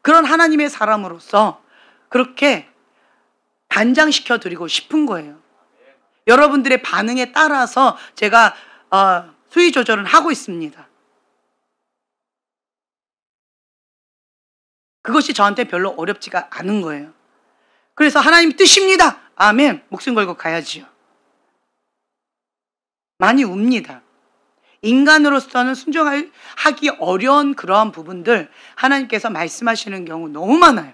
그런 하나님의 사람으로서 그렇게 단장시켜 드리고 싶은 거예요. 여러분들의 반응에 따라서 제가 수위 조절은 하고 있습니다. 그것이 저한테 별로 어렵지가 않은 거예요. 그래서 하나님 뜻입니다. 아멘. 목숨 걸고 가야지요. 많이 웁니다. 인간으로서는 순종하기 어려운 그러한 부분들 하나님께서 말씀하시는 경우 너무 많아요.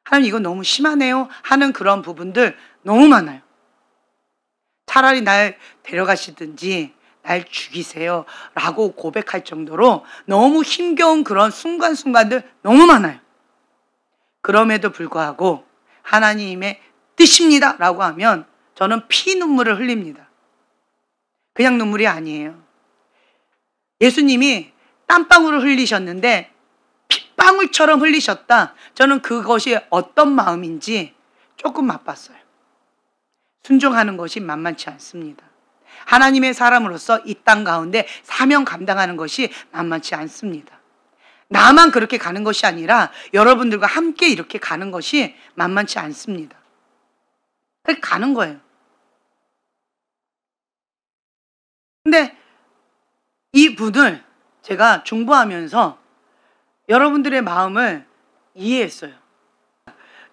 하나님 이건 너무 심하네요 하는 그런 부분들 너무 많아요. 차라리 날 데려가시든지 날 죽이세요 라고 고백할 정도로 너무 힘겨운 그런 순간순간들 너무 많아요. 그럼에도 불구하고 하나님의 뜻입니다 라고 하면 저는 피눈물을 흘립니다. 그냥 눈물이 아니에요. 예수님이 땀방울을 흘리셨는데 핏방울처럼 흘리셨다. 저는 그것이 어떤 마음인지 조금 맛봤어요. 순종하는 것이 만만치 않습니다. 하나님의 사람으로서 이 땅 가운데 사명 감당하는 것이 만만치 않습니다. 나만 그렇게 가는 것이 아니라 여러분들과 함께 이렇게 가는 것이 만만치 않습니다. 그렇게 가는 거예요. 근데 이 분을 제가 중보하면서 여러분들의 마음을 이해했어요.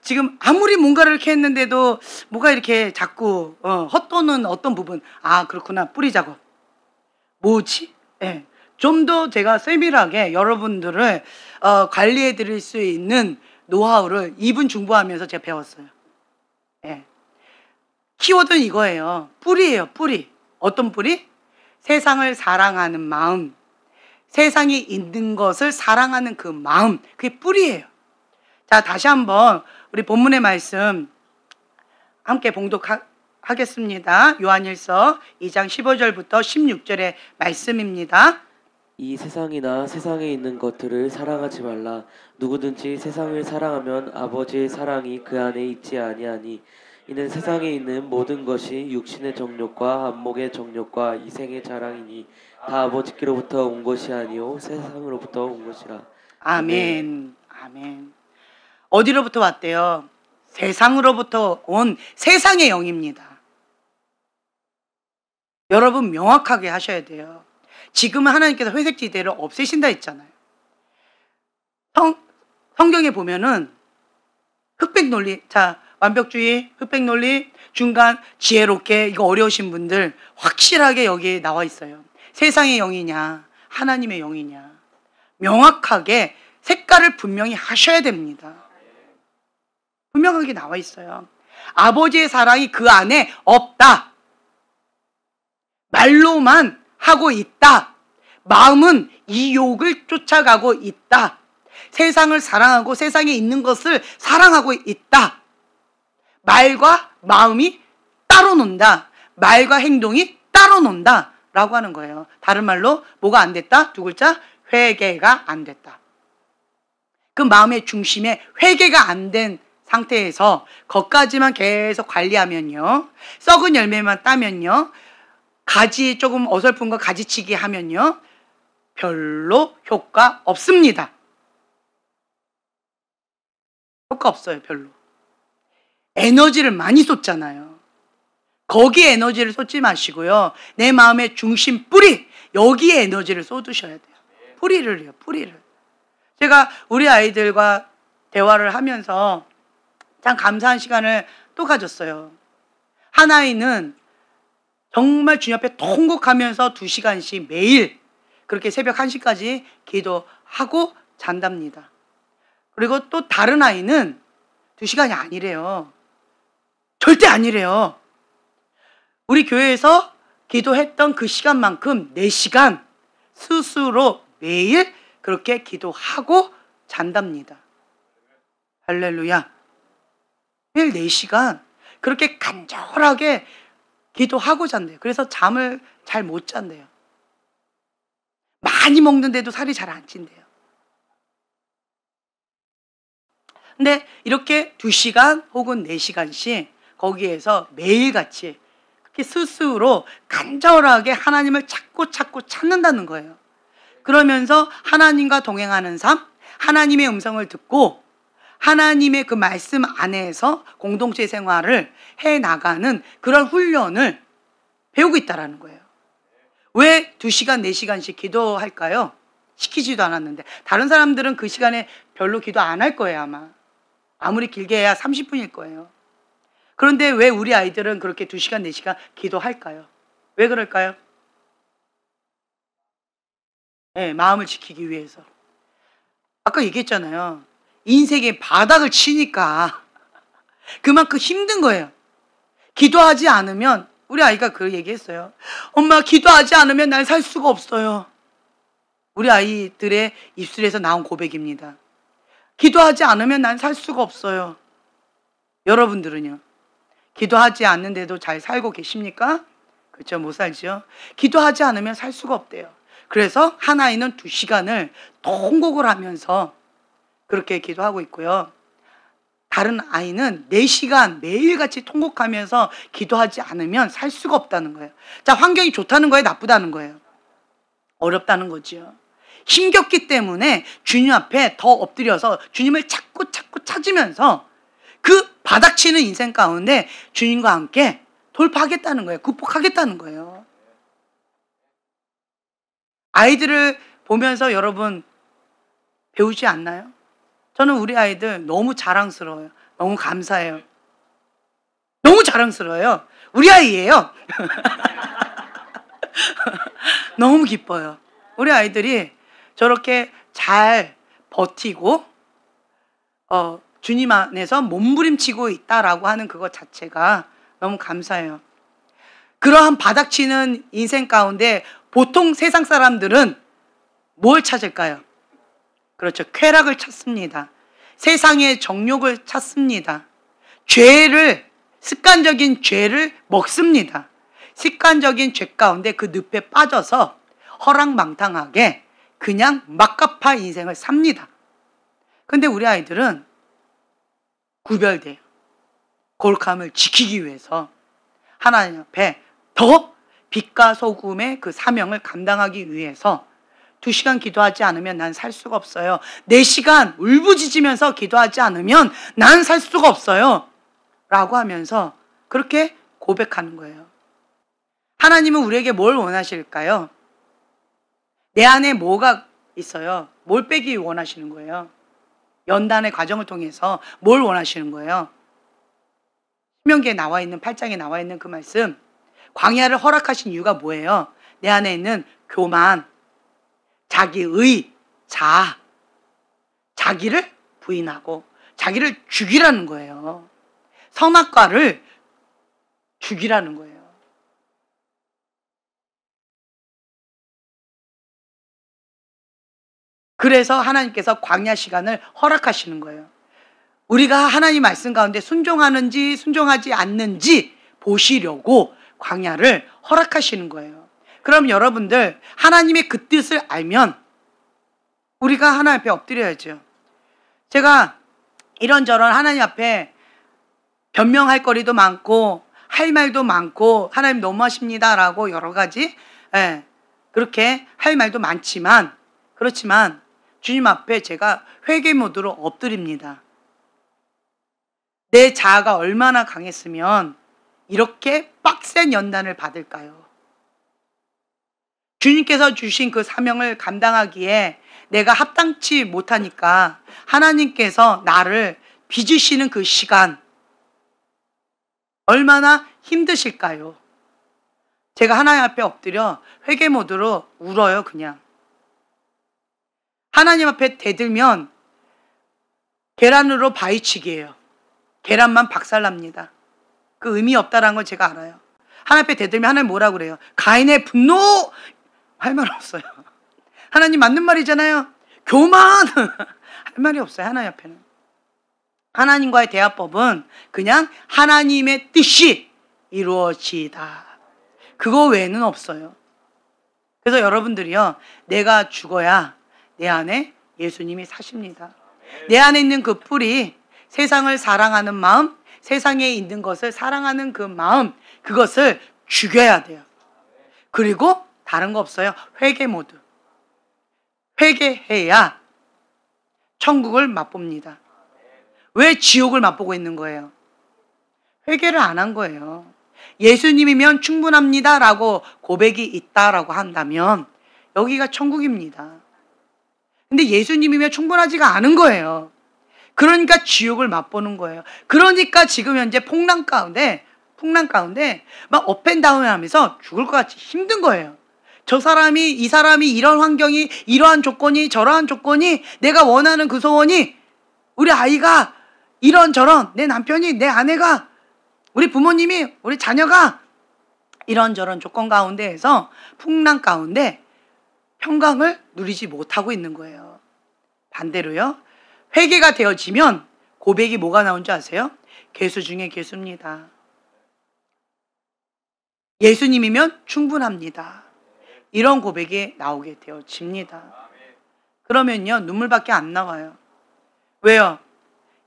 지금 아무리 뭔가를 이렇게 했는데도 뭐가 이렇게 자꾸 헛도는 어떤 부분, 아 그렇구나, 뿌리 작업. 뭐지? 예. 좀 더 제가 세밀하게 여러분들을 관리해 드릴 수 있는 노하우를 이분 중보하면서 제가 배웠어요. 예. 키워드는 이거예요. 뿌리예요, 뿌리. 어떤 뿌리? 세상을 사랑하는 마음. 세상에 있는 것을 사랑하는 그 마음. 그게 뿌리예요. 자, 다시 한번 우리 본문의 말씀 함께 봉독하겠습니다. 요한일서 2장 15절부터 16절의 말씀입니다. 이 세상이나 세상에 있는 것들을 사랑하지 말라. 누구든지 세상을 사랑하면 아버지의 사랑이 그 안에 있지 아니하니 이는 세상에 있는 모든 것이 육신의 정욕과 안목의 정욕과 이생의 자랑이니 다 아버지께로부터 온 것이 아니요 세상으로부터 온 것이라. 아멘. 아멘. 어디로부터 왔대요? 세상으로부터 온 세상의 영입니다. 여러분 명확하게 하셔야 돼요. 지금은 하나님께서 회색지대를 없애신다 했잖아요. 성경에 보면은 흑백 논리, 자 완벽주의, 흑백 논리, 중간 지혜롭게, 이거 어려우신 분들 확실하게 여기 나와 있어요. 세상의 영이냐 하나님의 영이냐 명확하게 색깔을 분명히 하셔야 됩니다. 분명하게 나와 있어요. 아버지의 사랑이 그 안에 없다. 말로만 하고 있다. 마음은 이 욕을 쫓아가고 있다. 세상을 사랑하고 세상에 있는 것을 사랑하고 있다. 말과 마음이 따로 논다. 말과 행동이 따로 논다 라고 하는 거예요. 다른 말로 뭐가 안 됐다? 두 글자, 회개가 안 됐다. 그 마음의 중심에 회개가 안 된 상태에서 겉가지만 계속 관리하면요, 썩은 열매만 따면요, 가지 조금 어설픈 거 가지치기 하면요 별로 효과 없습니다. 효과 없어요. 별로. 에너지를 많이 쏟잖아요. 거기에 에너지를 쏟지 마시고요, 내 마음의 중심 뿌리, 여기에 에너지를 쏟으셔야 돼요. 뿌리를요. 뿌리를. 제가 우리 아이들과 대화를 하면서 참 감사한 시간을 또 가졌어요. 한 아이는 정말 주님 앞에 통곡하면서 2시간씩 매일 그렇게 새벽 1시까지 기도하고 잔답니다. 그리고 또 다른 아이는 2시간이 아니래요. 절대 아니래요. 우리 교회에서 기도했던 그 시간만큼 4시간 스스로 매일 그렇게 기도하고 잔답니다. 할렐루야. 매일 4시간 그렇게 간절하게 기도하고 잔대요. 그래서 잠을 잘 못 잔대요. 많이 먹는데도 살이 잘 안 찐대요. 근데 이렇게 2시간 혹은 4시간씩 거기에서 매일같이 그렇게 스스로 간절하게 하나님을 찾고 찾는다는 거예요. 그러면서 하나님과 동행하는 삶, 하나님의 음성을 듣고 하나님의 그 말씀 안에서 공동체 생활을 해나가는 그런 훈련을 배우고 있다는 거예요. 왜 2시간, 4시간씩 기도할까요? 시키지도 않았는데. 다른 사람들은 그 시간에 별로 기도 안 할 거예요, 아마. 아무리 길게 해야 30분일 거예요. 그런데 왜 우리 아이들은 그렇게 2시간, 4시간 기도할까요? 왜 그럴까요? 네, 마음을 지키기 위해서. 아까 얘기했잖아요. 인생의 바닥을 치니까 그만큼 힘든 거예요. 기도하지 않으면, 우리 아이가 그 얘기했어요. 엄마, 기도하지 않으면 난 살 수가 없어요. 우리 아이들의 입술에서 나온 고백입니다. 기도하지 않으면 난 살 수가 없어요. 여러분들은요? 기도하지 않는데도 잘 살고 계십니까? 그렇죠? 못 살죠? 기도하지 않으면 살 수가 없대요. 그래서 한 아이는 2시간을 통곡을 하면서 그렇게 기도하고 있고요. 다른 아이는 4시간 매일같이 통곡하면서 기도하지 않으면 살 수가 없다는 거예요. 자, 환경이 좋다는 거예요? 나쁘다는 거예요? 어렵다는 거죠. 힘겹기 때문에 주님 앞에 더 엎드려서 주님을 찾고 찾으면서 그 바닥치는 인생 가운데 주님과 함께 돌파하겠다는 거예요. 극복하겠다는 거예요. 아이들을 보면서 여러분 배우지 않나요? 저는 우리 아이들 너무 자랑스러워요. 너무 감사해요. 너무 자랑스러워요. 우리 아이예요. 너무 기뻐요. 우리 아이들이 저렇게 잘 버티고 주님 안에서 몸부림치고 있다라고 하는 그것 자체가 너무 감사해요. 그러한 바닥치는 인생 가운데 보통 세상 사람들은 뭘 찾을까요? 그렇죠. 쾌락을 찾습니다. 세상의 정욕을 찾습니다. 습관적인 죄를 먹습니다. 습관적인 죄 가운데 그 늪에 빠져서 허랑방탕하게 그냥 막가파 인생을 삽니다. 근데 우리 아이들은 구별돼요. 거룩함을 지키기 위해서 하나님 앞에 더 빛과 소금의 그 사명을 감당하기 위해서 2시간 기도하지 않으면 난 살 수가 없어요. 4시간 울부짖으면서 기도하지 않으면 난 살 수가 없어요. 라고 하면서 그렇게 고백하는 거예요. 하나님은 우리에게 뭘 원하실까요? 내 안에 뭐가 있어요? 뭘 빼기 원하시는 거예요? 연단의 과정을 통해서 뭘 원하시는 거예요? 신명기에 나와 있는 8장에 나와 있는 그 말씀, 광야를 허락하신 이유가 뭐예요? 내 안에 있는 교만, 자기의 자기를 부인하고 자기를 죽이라는 거예요. 선악과를 죽이라는 거예요. 그래서 하나님께서 광야 시간을 허락하시는 거예요. 우리가 하나님 말씀 가운데 순종하는지 순종하지 않는지 보시려고 광야를 허락하시는 거예요. 그럼 여러분들 하나님의 그 뜻을 알면 우리가 하나님 앞에 엎드려야죠. 제가 이런저런 하나님 앞에 변명할 거리도 많고 할 말도 많고 하나님 너무하십니다라고 여러 가지 그렇게 할 말도 많지만 그렇지만 주님 앞에 제가 회개 모드로 엎드립니다. 내 자아가 얼마나 강했으면 이렇게 빡센 연단을 받을까요? 주님께서 주신 그 사명을 감당하기에 내가 합당치 못하니까 하나님께서 나를 빚으시는 그 시간 얼마나 힘드실까요? 제가 하나님 앞에 엎드려 회개 모드로 울어요. 그냥 하나님 앞에 대들면 계란으로 바위치기예요. 계란만 박살납니다. 그 의미 없다라는 걸 제가 알아요. 하나님 앞에 대들면 하나님 뭐라고 그래요? 가인의 분노! 할 말 없어요. 하나님 맞는 말이잖아요. 교만! 할 말이 없어요. 하나님 앞에는. 하나님과의 대화법은 그냥 하나님의 뜻이 이루어지다. 그거 외에는 없어요. 그래서 여러분들이요, 내가 죽어야 내 안에 예수님이 사십니다. 내 안에 있는 그 뿌리, 세상을 사랑하는 마음, 세상에 있는 것을 사랑하는 그 마음, 그것을 죽여야 돼요. 그리고 다른 거 없어요. 회개 모드. 회개해야 천국을 맛봅니다. 왜 지옥을 맛보고 있는 거예요? 회개를 안 한 거예요. 예수님이면 충분합니다 라고 고백이 있다라고 한다면 여기가 천국입니다. 근데 예수님이면 충분하지가 않은 거예요. 그러니까 지옥을 맛보는 거예요. 그러니까 지금 현재 풍랑 가운데 막 업앤다운 하면서 죽을 것 같이 힘든 거예요. 저 사람이, 이 사람이, 이런 환경이, 이러한 조건이, 저러한 조건이, 내가 원하는 그 소원이 우리 아이가 이런저런, 내 남편이, 내 아내가, 우리 부모님이, 우리 자녀가 이런저런 조건 가운데에서 풍랑 가운데 평강을 누리지 못하고 있는 거예요. 반대로요, 회개가 되어지면 고백이 뭐가 나온 줄 아세요? 괴수 중에 괴수입니다. 예수님이면 충분합니다. 이런 고백이 나오게 되어집니다. 그러면요, 눈물밖에 안 나와요. 왜요?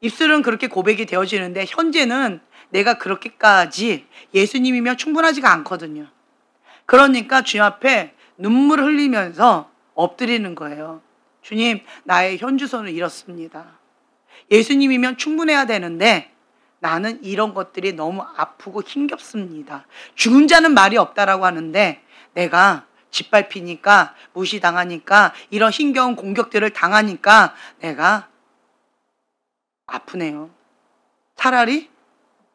입술은 그렇게 고백이 되어지는데 현재는 내가 그렇게까지 예수님이면 충분하지가 않거든요. 그러니까 주님 앞에 눈물을 흘리면서 엎드리는 거예요. 주님, 나의 현주소는 이렇습니다. 예수님이면 충분해야 되는데 나는 이런 것들이 너무 아프고 힘겹습니다. 죽은 자는 말이 없다라고 하는데 내가 짓밟히니까, 무시당하니까, 이런 힘겨운 공격들을 당하니까 내가 아프네요. 차라리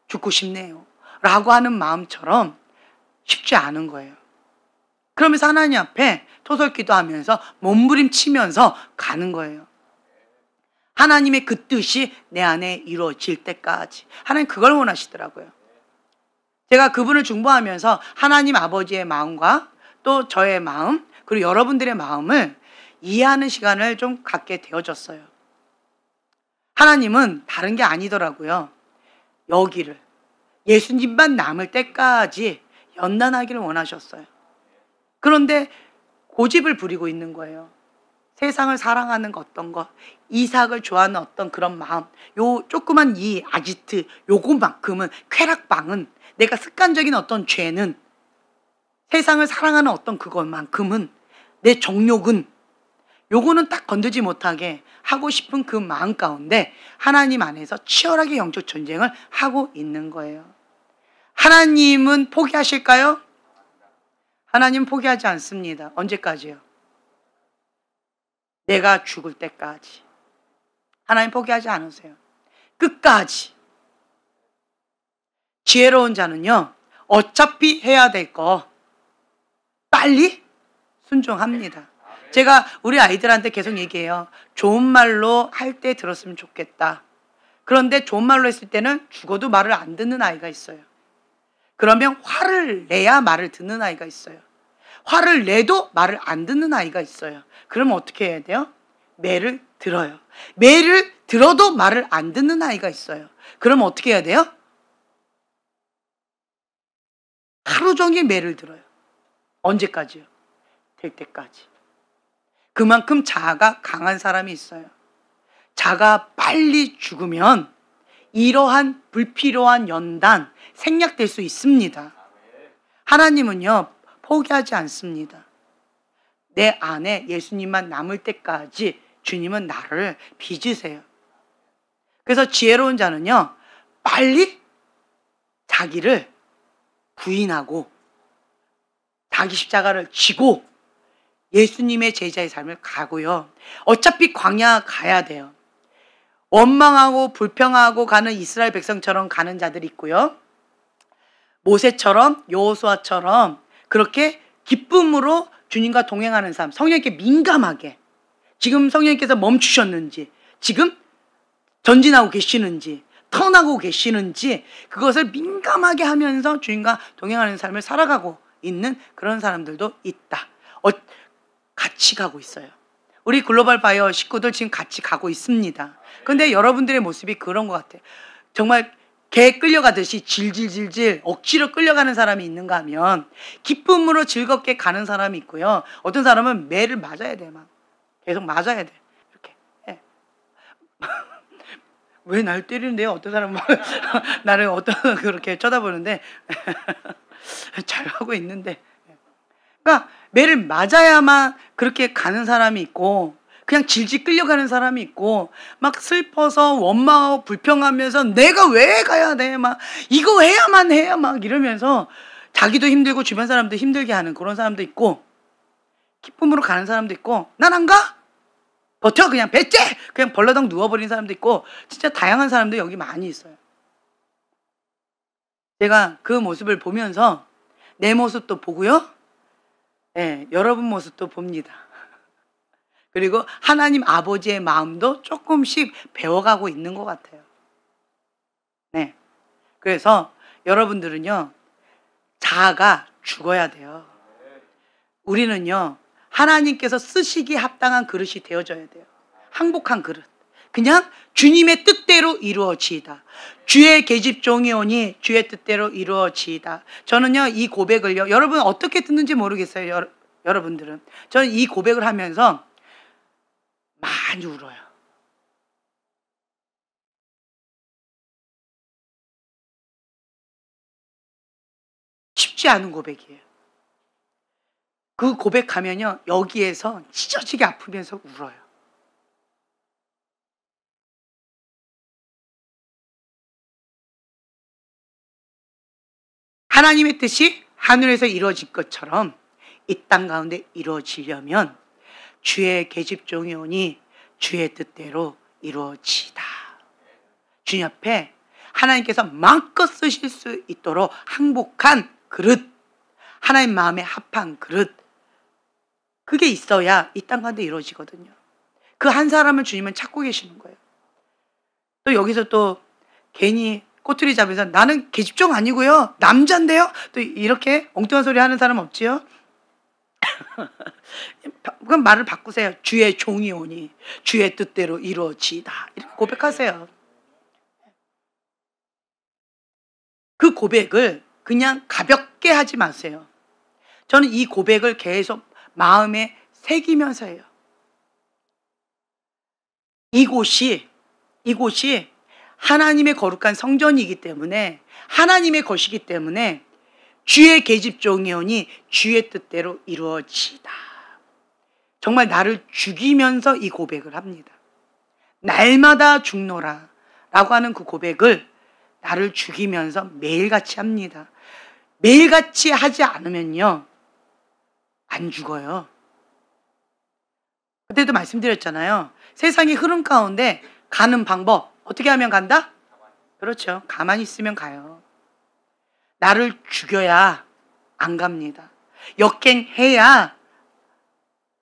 죽고 싶네요. 라고 하는 마음처럼 쉽지 않은 거예요. 그러면서 하나님 앞에 토설기도 하면서 몸부림치면서 가는 거예요. 하나님의 그 뜻이 내 안에 이루어질 때까지. 하나님 그걸 원하시더라고요. 제가 그분을 중보하면서 하나님 아버지의 마음과 또 저의 마음, 그리고 여러분들의 마음을 이해하는 시간을 좀 갖게 되어졌어요. 하나님은 다른 게 아니더라고요. 여기를 예수님만 남을 때까지 연단하기를 원하셨어요. 그런데 고집을 부리고 있는 거예요. 세상을 사랑하는 어떤 것, 이삭을 좋아하는 어떤 그런 마음, 요 조그만 이 아지트, 요거만큼은, 쾌락방은, 내가 습관적인 어떤 죄는, 세상을 사랑하는 어떤 그것만큼은, 내 정욕은, 요거는 딱 건들지 못하게 하고 싶은 그 마음 가운데 하나님 안에서 치열하게 영적 전쟁을 하고 있는 거예요. 하나님은 포기하실까요? 하나님은 포기하지 않습니다. 언제까지요? 내가 죽을 때까지. 하나님 포기하지 않으세요. 끝까지. 지혜로운 자는요, 어차피 해야 될 거 빨리 순종합니다. 제가 우리 아이들한테 계속 얘기해요. 좋은 말로 할 때 들었으면 좋겠다. 그런데 좋은 말로 했을 때는 죽어도 말을 안 듣는 아이가 있어요. 그러면 화를 내야 말을 듣는 아이가 있어요. 화를 내도 말을 안 듣는 아이가 있어요. 그러면 어떻게 해야 돼요? 매를 들어요. 매를 들어도 말을 안 듣는 아이가 있어요. 그러면 어떻게 해야 돼요? 하루 종일 매를 들어요. 언제까지요? 될 때까지. 그만큼 자아가 강한 사람이 있어요. 자가 빨리 죽으면 이러한 불필요한 연단 생략될 수 있습니다. 하나님은요, 포기하지 않습니다. 내 안에 예수님만 남을 때까지 주님은 나를 빚으세요. 그래서 지혜로운 자는요, 빨리 자기를 부인하고 자기 십자가를 지고 예수님의 제자의 삶을 가고요. 어차피 광야 가야 돼요. 원망하고 불평하고 가는 이스라엘 백성처럼 가는 자들이 있고요. 모세처럼, 여호수아처럼 그렇게 기쁨으로 주님과 동행하는 삶, 성령님께 민감하게, 지금 성령님께서 멈추셨는지, 지금 전진하고 계시는지, 턴하고 계시는지, 그것을 민감하게 하면서 주님과 동행하는 삶을 살아가고 있는 그런 사람들도 있다. 같이 가고 있어요. 우리 글로벌 바이어 식구들 지금 같이 가고 있습니다. 근데 여러분들의 모습이 그런 것 같아요. 정말 개 끌려가듯이 질질질질 억지로 끌려가는 사람이 있는가 하면 기쁨으로 즐겁게 가는 사람이 있고요. 어떤 사람은 매를 맞아야 돼. 막 계속 맞아야 돼. 이렇게. 예. 왜 날 때리는데요? 어떤 사람은 나를 어떤 그렇게 쳐다보는데 잘하고 있는데. 그러니까 매를 맞아야만 그렇게 가는 사람이 있고, 그냥 질질 끌려가는 사람이 있고, 막 슬퍼서 원망하고 불평하면서 내가 왜 가야 돼? 막 이거 해야만 해야 막 이러면서 자기도 힘들고 주변 사람도 힘들게 하는 그런 사람도 있고, 기쁨으로 가는 사람도 있고, 난 안 가? 버텨 그냥 배째! 그냥 벌러덩 누워버린 사람도 있고, 진짜 다양한 사람들이 여기 많이 있어요. 제가 그 모습을 보면서 내 모습도 보고요. 네, 여러분 모습도 봅니다. 그리고 하나님 아버지의 마음도 조금씩 배워가고 있는 것 같아요. 네. 그래서 여러분들은요, 자아가 죽어야 돼요. 우리는요, 하나님께서 쓰시기에 합당한 그릇이 되어져야 돼요. 항복한 그릇. 그냥 주님의 뜻대로 이루어지이다. 주의 계집종이 오니 주의 뜻대로 이루어지이다. 저는요, 이 고백을요, 여러분 어떻게 듣는지 모르겠어요. 여러분들은. 저는 이 고백을 하면서 많이 울어요. 쉽지 않은 고백이에요. 그 고백하면요, 여기에서 찢어지게 아프면서 울어요. 하나님의 뜻이 하늘에서 이루어질 것처럼 이 땅 가운데 이루어지려면 주의 계집종이 오니 주의 뜻대로 이루어지다. 주님 앞에 하나님께서 마음껏 쓰실 수 있도록 항복한 그릇, 하나님 마음에 합한 그릇, 그게 있어야 이 땅 가운데 이루어지거든요. 그 한 사람을 주님은 찾고 계시는 거예요. 또 여기서 또 괜히 꼬투리 잡으면서 나는 계집종 아니고요, 남자인데요, 또 이렇게 엉뚱한 소리 하는 사람 없지요? 그럼 말을 바꾸세요. 주의 종이 오니 주의 뜻대로 이루어지이다. 이렇게 고백하세요. 그 고백을 그냥 가볍게 하지 마세요. 저는 이 고백을 계속 마음에 새기면서 해요. 이곳이 하나님의 거룩한 성전이기 때문에, 하나님의 것이기 때문에 주의 계집종이 오니 주의 뜻대로 이루어지다. 정말 나를 죽이면서 이 고백을 합니다. 날마다 죽노라 라고 하는 그 고백을 나를 죽이면서 매일같이 합니다. 매일같이 하지 않으면요, 안 죽어요. 그때도 말씀드렸잖아요. 세상의 흐름 가운데 가는 방법, 어떻게 하면 간다? 그렇죠. 가만히 있으면 가요. 나를 죽여야 안 갑니다. 역행해야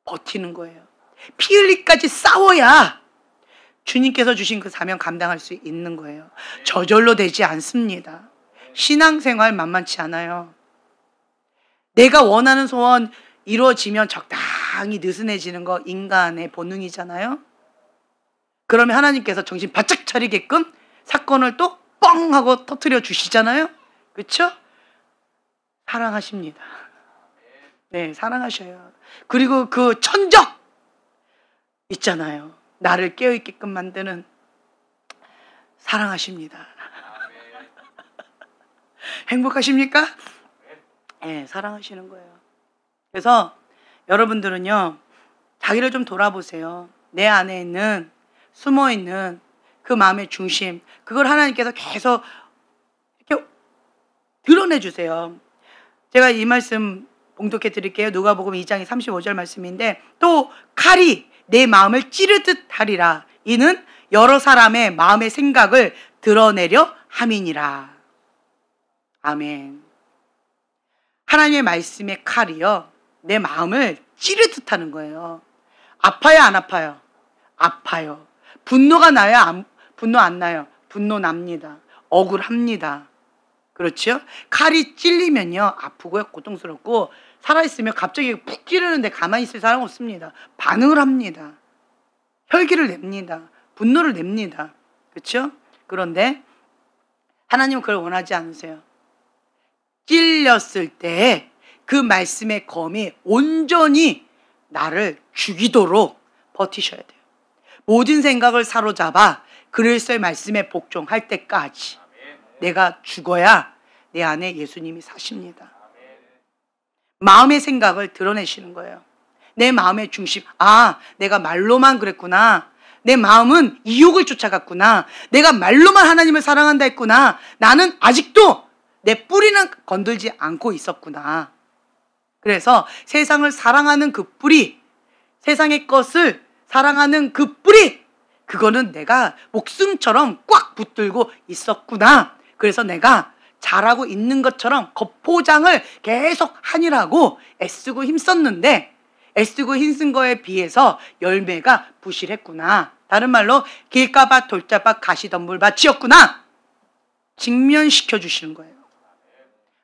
버티는 거예요. 피 흘리까지 싸워야 주님께서 주신 그 사명 감당할 수 있는 거예요. 저절로 되지 않습니다. 신앙생활 만만치 않아요. 내가 원하는 소원 이루어지면 적당히 느슨해지는 거 인간의 본능이잖아요. 그러면 하나님께서 정신 바짝 차리게끔 사건을 또 뻥 하고 터뜨려 주시잖아요. 그렇죠? 사랑하십니다. 네, 사랑하셔요. 그리고 그 천적 있잖아요. 나를 깨어있게끔 만드는, 사랑하십니다. 행복하십니까? 네, 사랑하시는 거예요. 그래서 여러분들은요, 자기를 좀 돌아보세요. 내 안에 있는, 숨어있는 그 마음의 중심, 그걸 하나님께서 계속 이렇게 드러내 주세요. 제가 이 말씀 봉독해 드릴게요. 누가복음 2장 35절 말씀인데, 또 칼이 내 마음을 찌르듯 하리라. 이는 여러 사람의 마음의 생각을 드러내려 함이니라. 아멘. 하나님의 말씀의 칼이요, 내 마음을 찌르듯 하는 거예요. 아파요, 안 아파요? 아파요. 분노가 나요, 분노 안 나요? 분노 납니다. 억울합니다. 그렇죠? 칼이 찔리면요, 아프고요, 고통스럽고, 살아있으면 갑자기 푹 찌르는데 가만히 있을 사람 없습니다. 반응을 합니다. 혈기를 냅니다. 분노를 냅니다. 그렇죠? 그런데 하나님은 그걸 원하지 않으세요. 찔렸을 때 그 말씀의 검이 온전히 나를 죽이도록 버티셔야 돼요. 모든 생각을 사로잡아 그리스도의 말씀에 복종할 때까지 내가 죽어야 내 안에 예수님이 사십니다. 마음의 생각을 드러내시는 거예요. 내 마음의 중심, 내가 말로만 그랬구나. 내 마음은 이욕을 쫓아갔구나. 내가 말로만 하나님을 사랑한다 했구나. 나는 아직도 내 뿌리는 건들지 않고 있었구나. 그래서 세상을 사랑하는 그 뿌리, 세상의 것을 사랑하는 그 뿌리, 그거는 내가 목숨처럼 꽉 붙들고 있었구나. 그래서 내가 잘하고 있는 것처럼 겉포장을 계속 하느라고 애쓰고 힘썼는데, 애쓰고 힘쓴 거에 비해서 열매가 부실했구나. 다른 말로 길가밭 돌자밭 가시덤불밭이었구나. 직면시켜 주시는 거예요.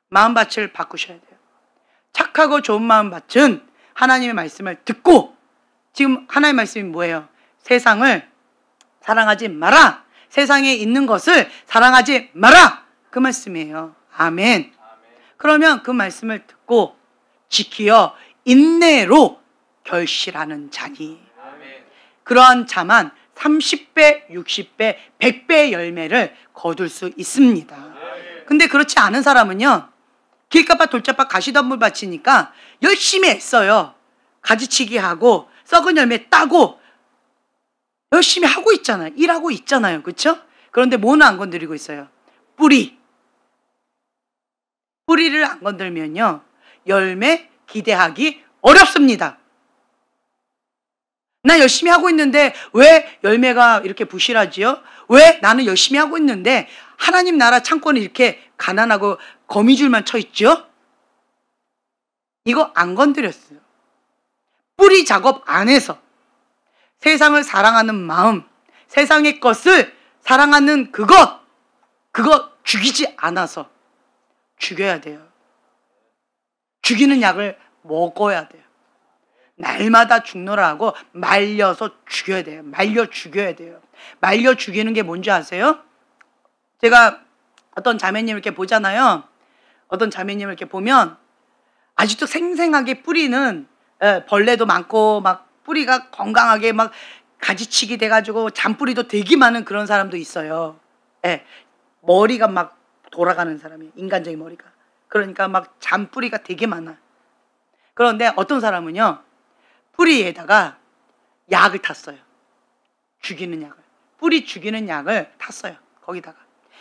마음밭을 바꾸셔야 돼요. 착하고 좋은 마음밭은 하나님의 말씀을 듣고, 지금 하나님의 말씀이 뭐예요? 세상을 사랑하지 마라. 세상에 있는 것을 사랑하지 마라. 그 말씀이에요. 아멘. 그러면 그 말씀을 듣고 지키어 인내로 결실하는 자니, 그러한 자만 30배, 60배, 100배의 열매를 거둘 수 있습니다. 근데 그렇지 않은 사람은요, 길가밭 돌자밭 가시덤불밭이니까 열심히 애써요. 가지치기 하고 썩은 열매 따고 열심히 하고 있잖아요. 일하고 있잖아요. 그렇죠? 그런데 뭐는 안 건드리고 있어요? 뿌리를 안 건들면요, 열매 기대하기 어렵습니다. 나 열심히 하고 있는데 왜 열매가 이렇게 부실하지요? 왜 나는 열심히 하고 있는데 하나님 나라 창고는 이렇게 가난하고 거미줄만 쳐 있죠? 이거 안 건드렸어요. 뿌리 작업 안 해서 세상을 사랑하는 마음, 세상의 것을 사랑하는 그거 죽이지 않아서 죽여야 돼요. 죽이는 약을 먹어야 돼요. 날마다 죽노라 하고 말려서 죽여야 돼요. 말려 죽여야 돼요. 말려 죽이는 게 뭔지 아세요? 제가 어떤 자매님을 이렇게 보잖아요. 어떤 자매님을 이렇게 보면 아직도 생생하게 뿌리는, 벌레도 많고 막 뿌리가 건강하게 막 가지치기 돼가지고 잔뿌리도 되게 많은 그런 사람도 있어요. 머리가 막 돌아가는 사람이에요. 인간적인 머리가. 그러니까 막 잔뿌리가 되게 많아. 그런데 어떤 사람은요, 뿌리에다가 약을 탔어요. 죽이는 약을. 뿌리 죽이는 약을 탔어요. 거기다가.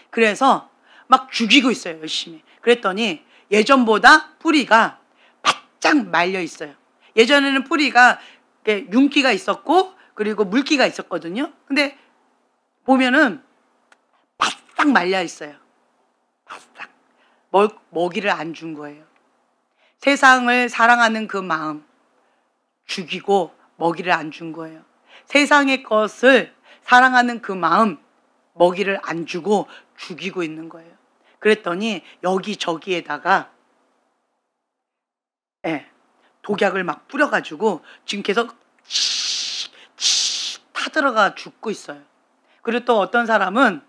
그래서 막 죽이고 있어요. 열심히. 그랬더니 예전보다 뿌리가 바짝 말려 있어요. 예전에는 뿌리가 윤기가 있었고 그리고 물기가 있었거든요. 근데 보면은 바싹 말려 있어요. 바싹. 먹이를 안 준 거예요. 세상을 사랑하는 그 마음 죽이고 먹이를 안 준 거예요. 세상의 것을 사랑하는 그 마음 먹이를 안 주고 죽이고 있는 거예요. 그랬더니 여기저기에다가 독약을 막 뿌려가지고 지금 계속 타들어가 죽고 있어요. 그리고 또 어떤 사람은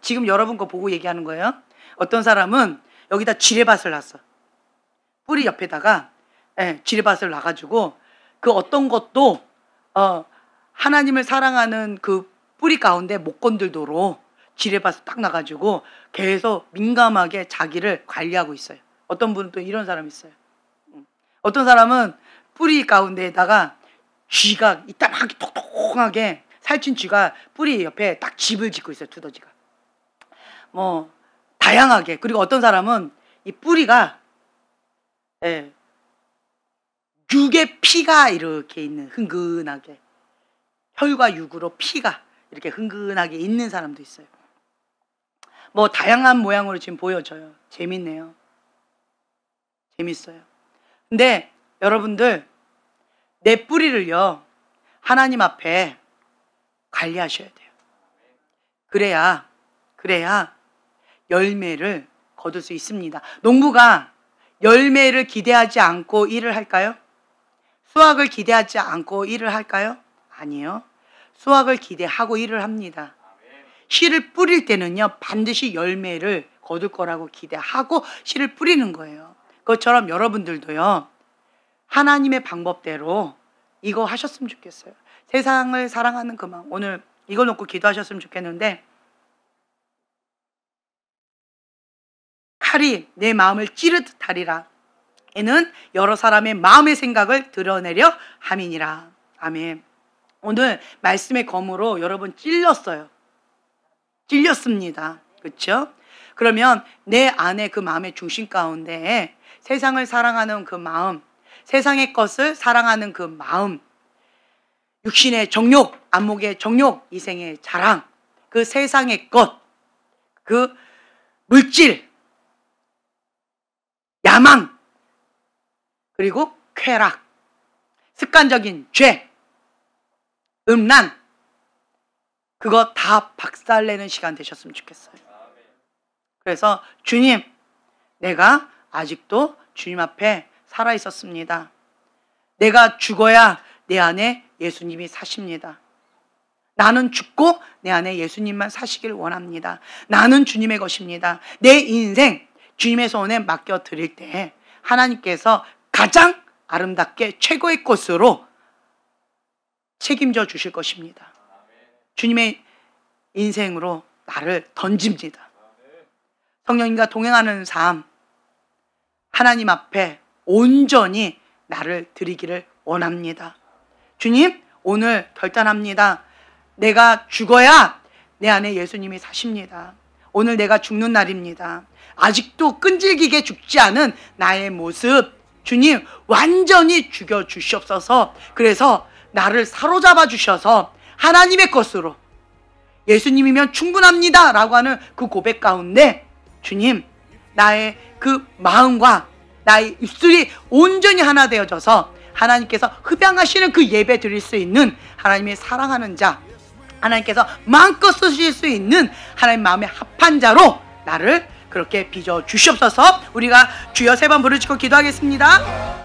지금 여러분 거 보고 얘기하는 거예요. 어떤 사람은 여기다 지뢰밭을 놨어. 뿌리 옆에다가 지뢰밭을 놔가지고 그 어떤 것도 하나님을 사랑하는 그 뿌리 가운데 못 건들도록 지뢰밭을 딱 놔가지고 계속 민감하게 자기를 관리하고 있어요. 어떤 분은 또 이런 사람이 있어요. 어떤 사람은 뿌리 가운데에다가 쥐가 이따만하게 톡톡하게 살찐 쥐가 뿌리 옆에 딱 집을 짓고 있어요. 두더지가. 뭐 다양하게. 그리고 어떤 사람은 이 뿌리가 육의 피가 이렇게 있는, 흥근하게 혈과 육으로 피가 이렇게 흥근하게 있는 사람도 있어요. 뭐 다양한 모양으로 지금 보여져요. 재밌네요. 재밌어요. 근데 여러분들 내 뿌리를요, 하나님 앞에 관리하셔야 돼요. 그래야 열매를 거둘 수 있습니다. 농부가 열매를 기대하지 않고 일을 할까요? 수확을 기대하지 않고 일을 할까요? 아니요. 수확을 기대하고 일을 합니다. 씨를 뿌릴 때는요, 반드시 열매를 거둘 거라고 기대하고 씨를 뿌리는 거예요. 그것처럼 여러분들도요, 하나님의 방법대로 이거 하셨으면 좋겠어요. 세상을 사랑하는 그 마음. 오늘 이거 놓고 기도하셨으면 좋겠는데, 칼이 내 마음을 찌르듯 하리라. 이는 여러 사람의 마음의 생각을 드러내려 함이니라. 아멘. 오늘 말씀의 검으로 여러분 찔렸어요. 찔렸습니다. 그렇죠? 그러면 내 안에 그 마음의 중심 가운데 세상을 사랑하는 그 마음, 세상의 것을 사랑하는 그 마음, 육신의 정욕, 안목의 정욕, 이생의 자랑, 그 세상의 것, 그 물질, 야망, 그리고 쾌락, 습관적인 죄, 음란, 그거 다 박살내는 시간 되셨으면 좋겠어요. 그래서 주님, 내가 아직도 주님 앞에 살아 있었습니다. 내가 죽어야 내 안에 예수님이 사십니다. 나는 죽고 내 안에 예수님만 사시길 원합니다. 나는 주님의 것입니다. 내 인생 주님의 손에 맡겨드릴 때 하나님께서 가장 아름답게 최고의 것으로 책임져 주실 것입니다. 주님의 인생으로 나를 던집니다. 성령님과 동행하는 삶, 하나님 앞에 온전히 나를 드리기를 원합니다. 주님, 오늘 결단합니다. 내가 죽어야 내 안에 예수님이 사십니다. 오늘 내가 죽는 날입니다. 아직도 끈질기게 죽지 않은 나의 모습, 주님 완전히 죽여주시옵소서. 그래서 나를 사로잡아 주셔서 하나님의 것으로, 예수님이면 충분합니다 라고 하는 그 고백 가운데 주님, 나의 그 마음과 나의 입술이 온전히 하나 되어져서 하나님께서 흡양하시는 그 예배 드릴 수 있는 하나님의 사랑하는 자, 하나님께서 마음껏 쓰실 수 있는 하나님 마음의 합한 자로 나를 그렇게 빚어 주시옵소서. 우리가 주여 3번 부르짖고 기도하겠습니다.